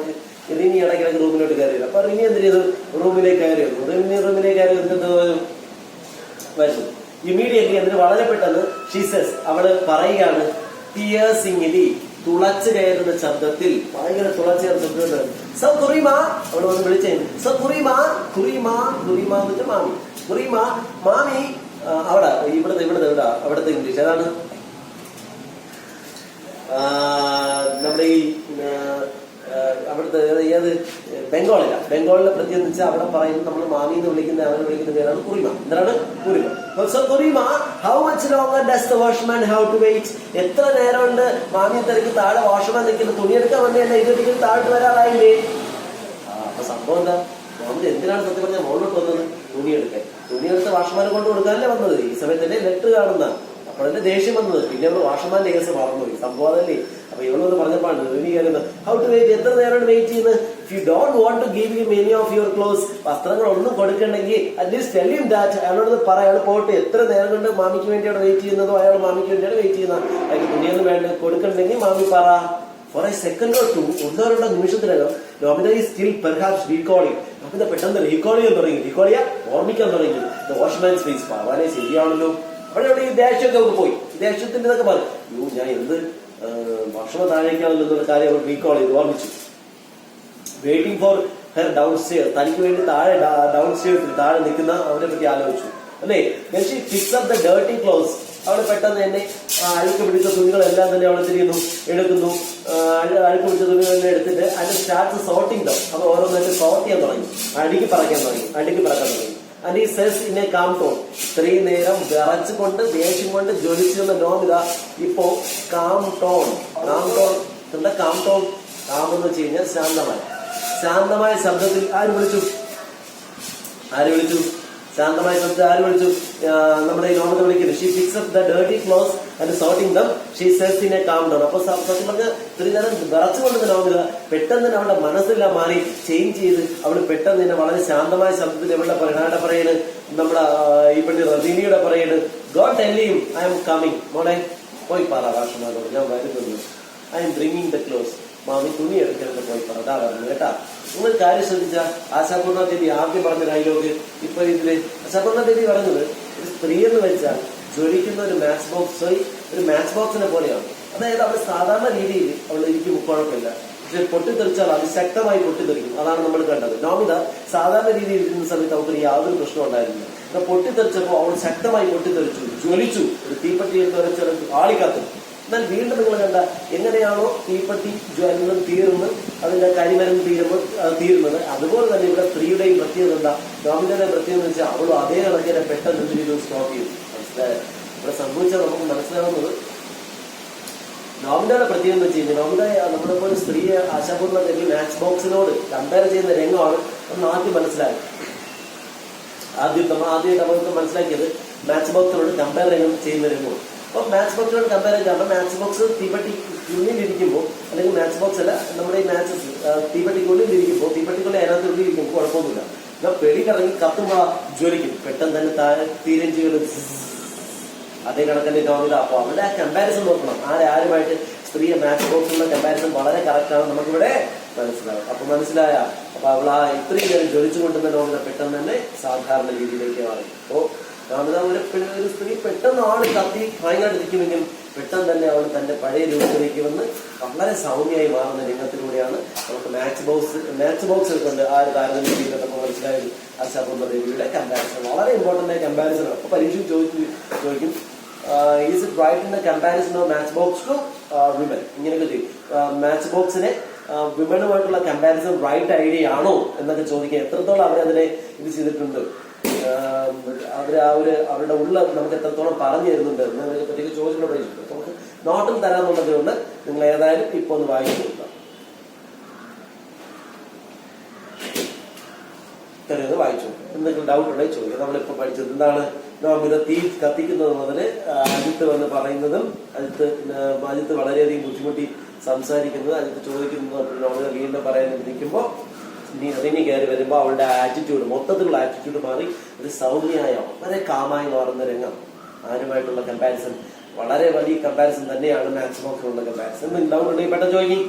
റിനി ഇടയ്ക്കിടയ്ക്ക് റൂമിലോട്ട് കയറിയത്. അപ്പൊ റിനി എന്ത് ചെയ്തു? റൂമിലേക്ക് കയറി വന്നു. റൂമിലേക്ക് കയറി വരുന്നു. ഇമ്മീഡിയറ്റ്ലി എന്നിട്ട് വളരെ പെട്ടെന്ന് ഷീസസ് അവള് പറയുകയാണ്, പിയേഴ്സിംഗിലി, തുളച്ചു കയറുന്ന ശബ്ദത്തിൽ, ഭയങ്കര തുളച്ചു കയറുന്ന ശബ്ദത്തിൽ, സോ കുറിമ, അവള് വന്ന് വിളിച്ചേ, സോ കുറിമ മാമി, കുറിമ മാമി. അവിടെ അവിടുത്തെ ഇംഗ്ലീഷ് ഏതാണ്? നമ്മുടെ ഈ അവിടുത്തെ ഏത് ബംഗാളിലെ പ്രത്യേകം വെച്ചാൽ അവിടെ പറയുന്നത് നമ്മൾ മാമി എന്ന് വിളിക്കുന്ന, അവനെ വിളിക്കുന്ന പേരാണ് കുറിമ. എന്താണ്? കുറിമ. So കുറിമ, how much longer does the washman have to wait? എത്ര നേരം കൊണ്ട് മാമിയെ തിരക്ക് താഴെ വാഷ്മാൻ നിൽക്കുന്ന തുണിയെടുക്കാൻ വന്നതല്ല, ഇതൊരിക്കലും താഴോട്ട് വരാറായില്ലേ? അപ്പൊ സംഭവം എന്താ? മാമി എന്തിനാണ് സത്യം പറഞ്ഞാൽ മുകളിലോട്ട് വന്നത്? തുണിയെടുത്ത് വാഷ്മാനെ കൊണ്ട് കൊടുക്കാനല്ലേ വന്നത്. ഈ സമയത്തല്ലേ ലെറ്റർ കാണുന്ന, അപ്പോഴല്ലേ ദേഷ്യം വന്നത്. പിന്നെ അവർ വാഷ്മാന്റെ കേസ് മറന്നുപോയി. സംഭവം അതല്ലേ. അപ്പൊ ഇവളോട് പറഞ്ഞപ്പോഴാണ് റിനി കയറുന്നത്. ഹൗ ടു വെയിറ്റ്, എത്ര നേരം വെയിറ്റ് ചെയ്യുന്നത്? If you don't want to give him any of your clothes, വസ്ത്രങ്ങൾ ഒന്നും കൊടുക്കണമെങ്കിൽ അറ്റ്ലീസ്റ്റ് ടെൽ ഹിം ദാറ്റ്. അയാളോട് പറ, അയാൾ പോട്ടെ, എത്ര നേരം കൊണ്ട് മാമിക്ക് വേണ്ടിയാണ് വെയിറ്റ് ചെയ്യുന്നതോ അയാൾ മാമിക്ക് വേണ്ടിയാണ് വെയിറ്റ് ചെയ്യുന്നത്. അയാൾക്ക് തുണിയൊന്നും വേണ്ട കൊടുക്കണമെങ്കിൽ മാമി പറ. For a second or two, ഒന്നോ രണ്ടോ നിമിഷത്തിനകം Nomita is still perhaps recalling. Nomita പെട്ടെന്ന് റീകോൾ ഓർമ്മിക്കാൻ തുടങ്ങി. വാഷ്മാൻസ് ഫേസ്, വളരെ ശരിയാണല്ലോ. അവിടെ ഈ ദേഷ്യമൊക്കെ അവർക്ക് പോയി. ദേഷ്യത്തിന്റെ ഇതൊക്കെ പറഞ്ഞു, ഞാൻ എന്ത് ഭക്ഷണം താഴേക്കാണല്ലോ എന്നുള്ള കാര്യം അവർ റീകോൾ ചെയ്ത് ഓർമ്മിച്ചു. Waiting for her down stair, തനിക്ക് വേണ്ടി ഡൗൺ സ്റ്റെയർസിൽ താഴെ നിൽക്കുന്ന അവരെ പറ്റി ആലോചിച്ചു അല്ലേ. She pics up the dirty clothes. അവള് പെട്ടെന്ന് തന്നെ അഴുക്ക് പിടിച്ച തുണികളെല്ലാം തന്നെ അവൾ തിരിയുന്നു, എടുക്കുന്നു. അഴുക്ക് പിടിച്ച തുണികളെല്ലാം എടുത്തിട്ട് അതിന് സ്റ്റാർട്ട് സോർട്ടിങ് ഡൗൺ. അപ്പൊ ഓരോന്നായിട്ട് സോർട്ട് ചെയ്യാൻ തുടങ്ങി, അടുക്കി പറക്കാൻ തുടങ്ങി. ആൻഡ് ഈ cess in A calm tone. ഇത്രയും നേരം വിറച്ചുകൊണ്ട് ദേഷ്യം കൊണ്ട് ജ്വലിച്ചിരുന്ന നോമിത ഇപ്പോ കാം ടോൺ. എന്താ കാം ടോൺ? കാം എന്ന് വെച്ച് കഴിഞ്ഞാൽ ശാന്തമായ ശബ്ദത്തിൽ ആര് വിളിച്ചു? ശാന്തമായ ശബ്ദം ആര് വിളിച്ചു? നമ്മുടെ ഈ നോമിത വിളിക്കുന്നു. She pics up the dirty clothes and sorting dum. She cess in A calm down. അപ്പൊ സത്യം പറഞ്ഞ ഇത്രയും നേരം വിറച്ചുകൊണ്ടിരുന്ന നോമിത പെട്ടെന്ന് തന്നെ അവളുടെ മനസ്സെല്ലാം മാറി ചേഞ്ച് ചെയ്ത് അവള് പെട്ടെന്ന് തന്നെ വളരെ ശാന്തമായ ശബ്ദത്തിൽ അവളുടെ പറയണ്. നമ്മുടെ ഈ പെണ്ണി റസീനിയുടെ പറയണ്, God tell him I am coming. മോളെ പോയി പറ രാഷ്ട്രമാരോട് ഞാൻ വരുന്നു. I M bringing the clothes. മാമി തുണി എടുക്കരുത്, പോയി പറ. അതാ പറഞ്ഞു കേട്ടാ. നിങ്ങൾ കാര്യം ശ്രദ്ധിച്ച ആശാപൂർണ ദേവി ആദ്യം പറഞ്ഞ ഡയലോഗ് ഇപ്പൊ ഇതില് ആശാപൂർണ ദേവി പറഞ്ഞത് ഒരു സ്ത്രീ എന്ന് വെച്ചാൽ ജ്വലിക്കുന്ന ഒരു മാച്ച് ബോക്സിനെ പോലെയാണ്. അതായത് അവൾ സാധാരണ രീതിയിൽ അവൾ ഇരിക്കും കുഴപ്പമില്ല, പക്ഷെ പൊട്ടിത്തെറിച്ചാൽ അതിശക്തമായി പൊട്ടിത്തെറിക്കും. അതാണ് നമ്മൾ കണ്ടത്. നോമിത സാധാരണ രീതിയിൽ ഇരിക്കുന്ന സമയത്ത് അവർക്ക് യാതൊരു പ്രശ്നം ഉണ്ടായിരുന്നില്ല. പൊട്ടിത്തെറിച്ചപ്പോൾ അവൾ ശക്തമായി പൊട്ടിത്തെറിച്ചു, ജ്വലിച്ചു. ഒരു തീപ്പട്ടി തെറിച്ച ആളിക്കത്തും. എന്നാൽ വീണ്ടും നിങ്ങൾ കണ്ട എങ്ങനെയാണോ തീപ്പട്ടി ജ്വലനം തീർന്ന് അതിന്റെ കരിമരം തീരുന്നത്, അതുപോലെ തന്നെ ഇവിടെ സ്ത്രീയുടെയും പ്രത്യേകത എന്താ? നോമിതയുടെ പ്രത്യേകത എന്ന് വെച്ചാൽ അവളും അതേ കണക്കിനെ പെട്ടെന്ന് എന്തെങ്കിലും സ്റ്റോപ്പ് ചെയ്തു. മനസ്സിലായത്? ഇവിടെ സംഭവിച്ചാൽ നമുക്ക് മനസ്സിലാവുന്നത് നോമിതയുടെ പ്രത്യേകത എന്ന് വെച്ച് കഴിഞ്ഞാൽ നോമിത നമ്മളിപ്പോൾ ഒരു സ്ത്രീയെ ആശാപൂർണ്ണ ദേവി മാച്ച് ബോക്സിനോട് കമ്പയർ ചെയ്യുന്ന രംഗമാണ് ഒന്ന് ആദ്യം മനസ്സിലായത്. ആദ്യമായിട്ട് നമുക്ക് മനസ്സിലാക്കിയത് മാച്ച് ബോക്സിനോട് കമ്പയർ ചെയ്യുന്ന രംഗമാണ്. അപ്പൊ മാച്ച് ബോക്സിനോട് കമ്പയർ ചെയ്യുമ്പോൾ മാച്ച് ബോക്സ് തീപ്പെട്ടിക്കുള്ളിലിരിക്കുമ്പോൾ, അല്ലെങ്കിൽ മാച്ച് ബോക്സ് അല്ല നമ്മുടെ ഈ മാച്ചസ് തീപ്പെട്ടിക്കുള്ളിലിരിക്കുമ്പോൾ, തീപ്പെട്ടിക്കുള്ളിൽ അതിനകത്ത് ഉള്ളിലിരിക്കുമ്പോൾ കുഴപ്പമൊന്നുമില്ല. എന്നാൽ പെടി കറങ്ങി കത്തുമ്പോൾ ജ്വലിക്കും, പെട്ടെന്ന് തന്നെ തീരം ചെയ്യുന്നത് അതേ കണക്കല്ലേ നോമിത. അപ്പൊ അവരുടെ ആ കമ്പാരിസൺ നോക്കണം. ആരുമായിട്ട് സ്ത്രീയെ മാച്ച് ബോക്സിലുള്ള കമ്പാരിസൺ വളരെ കറക്റ്റാണ് നമുക്കിവിടെ മനസ്സിലാവും. അപ്പൊ മനസ്സിലായ അപ്പൊ അവൾ ആ ഇത്രയും നേരം ജ്വലിച്ചു കൊണ്ടുവന്ന നോമിത പെട്ടെന്ന് തന്നെ സാധാരണ രീതിയിലേക്ക് മാറി. അപ്പോ നോമിത ഒരു സ്ത്രീ പെട്ടെന്ന് ആള് കത്തി ഭയങ്കരമായിട്ടിരിക്കുമെങ്കിലും പെട്ടെന്ന് തന്നെ അവൾ തന്റെ പഴയ രൂപത്തിലേക്ക് വന്ന് വളരെ സൗമ്യമായി മാറുന്ന രംഗത്തിലൂടെയാണ് നമുക്ക് മാച്ച് ബോക്സ് കൊണ്ട് ആ ഒരു താരതമ്യം ചെയ്തിട്ട് നമുക്ക് മനസ്സിലായത്. ആശാപൂർണ്ണ ദേവിയുടെ കമ്പാരിസൺ വളരെ ഇമ്പോർട്ടന്റ് ആയ കമ്പാരിസൺ ആണ്. അപ്പൊ പരീക്ഷ ചോദിക്കും is it right in the comparison of match box to women? ഇങ്ങനെയൊക്കെ ചെയ്യും. മാച്ച് ബോക്സിനെ വിമനുമായിട്ടുള്ള കമ്പാരിസൺ റൈറ്റ് ഐഡിയ ആണോ എന്നൊക്കെ ചോദിക്കുക. എത്രത്തോളം അവരതിനെ ഇത് ചെയ്തിട്ടുണ്ട്, അവരുടെ ഉള്ള നമുക്ക് എത്രത്തോളം പറഞ്ഞു തരുന്നുണ്ട് എന്നതിനെ പറ്റിയൊക്കെ ചോദിച്ചിട്ട് പഠിച്ചിട്ടുണ്ട്. നമുക്ക് നോട്ടിൽ തരാന്നുള്ളത് കൊണ്ട് നിങ്ങൾ ഏതായാലും ഇപ്പൊ ഒന്ന് വായിച്ചു കൊടുക്കാം. വായിച്ചു എന്തെങ്കിലും ഡൗട്ട് ഉണ്ടെങ്കിൽ ചോദിക്കാം. നമ്മളിപ്പോ പഠിച്ചത് എന്താണ്? നോമിത തീ കത്തിക്കുന്നത് മുതൽ അജിത്ത് വന്ന് പറയുന്നതും അജിത്ത് വളരെയധികം ബുദ്ധിമുട്ടി സംസാരിക്കുന്നത്, അജിത്ത് ചോദിക്കുന്നത് നോമിത വീണ്ടും പറയാൻ നിൽക്കുമ്പോൾ റിനി കയറി വരുമ്പോ അവളുടെ ആറ്റിറ്റ്യൂഡ്, മൊത്തത്തിലുള്ള ആറ്റിറ്റ്യൂഡ് മാറി ഒരു സൗമ്യമായ വളരെ കാമായി മാറുന്ന രംഗം. ആരുമായിട്ടുള്ള കമ്പാരിസൺ വളരെ വലിയ കമ്പാരിസൺ തന്നെയാണ് മാച്ച് ബോക്സിലുള്ള കമ്പാരിസൺ. എന്തെങ്കിലും ഡൗട്ട് ഉണ്ടെങ്കിൽ പെട്ടെന്ന് ചോദിക്കും.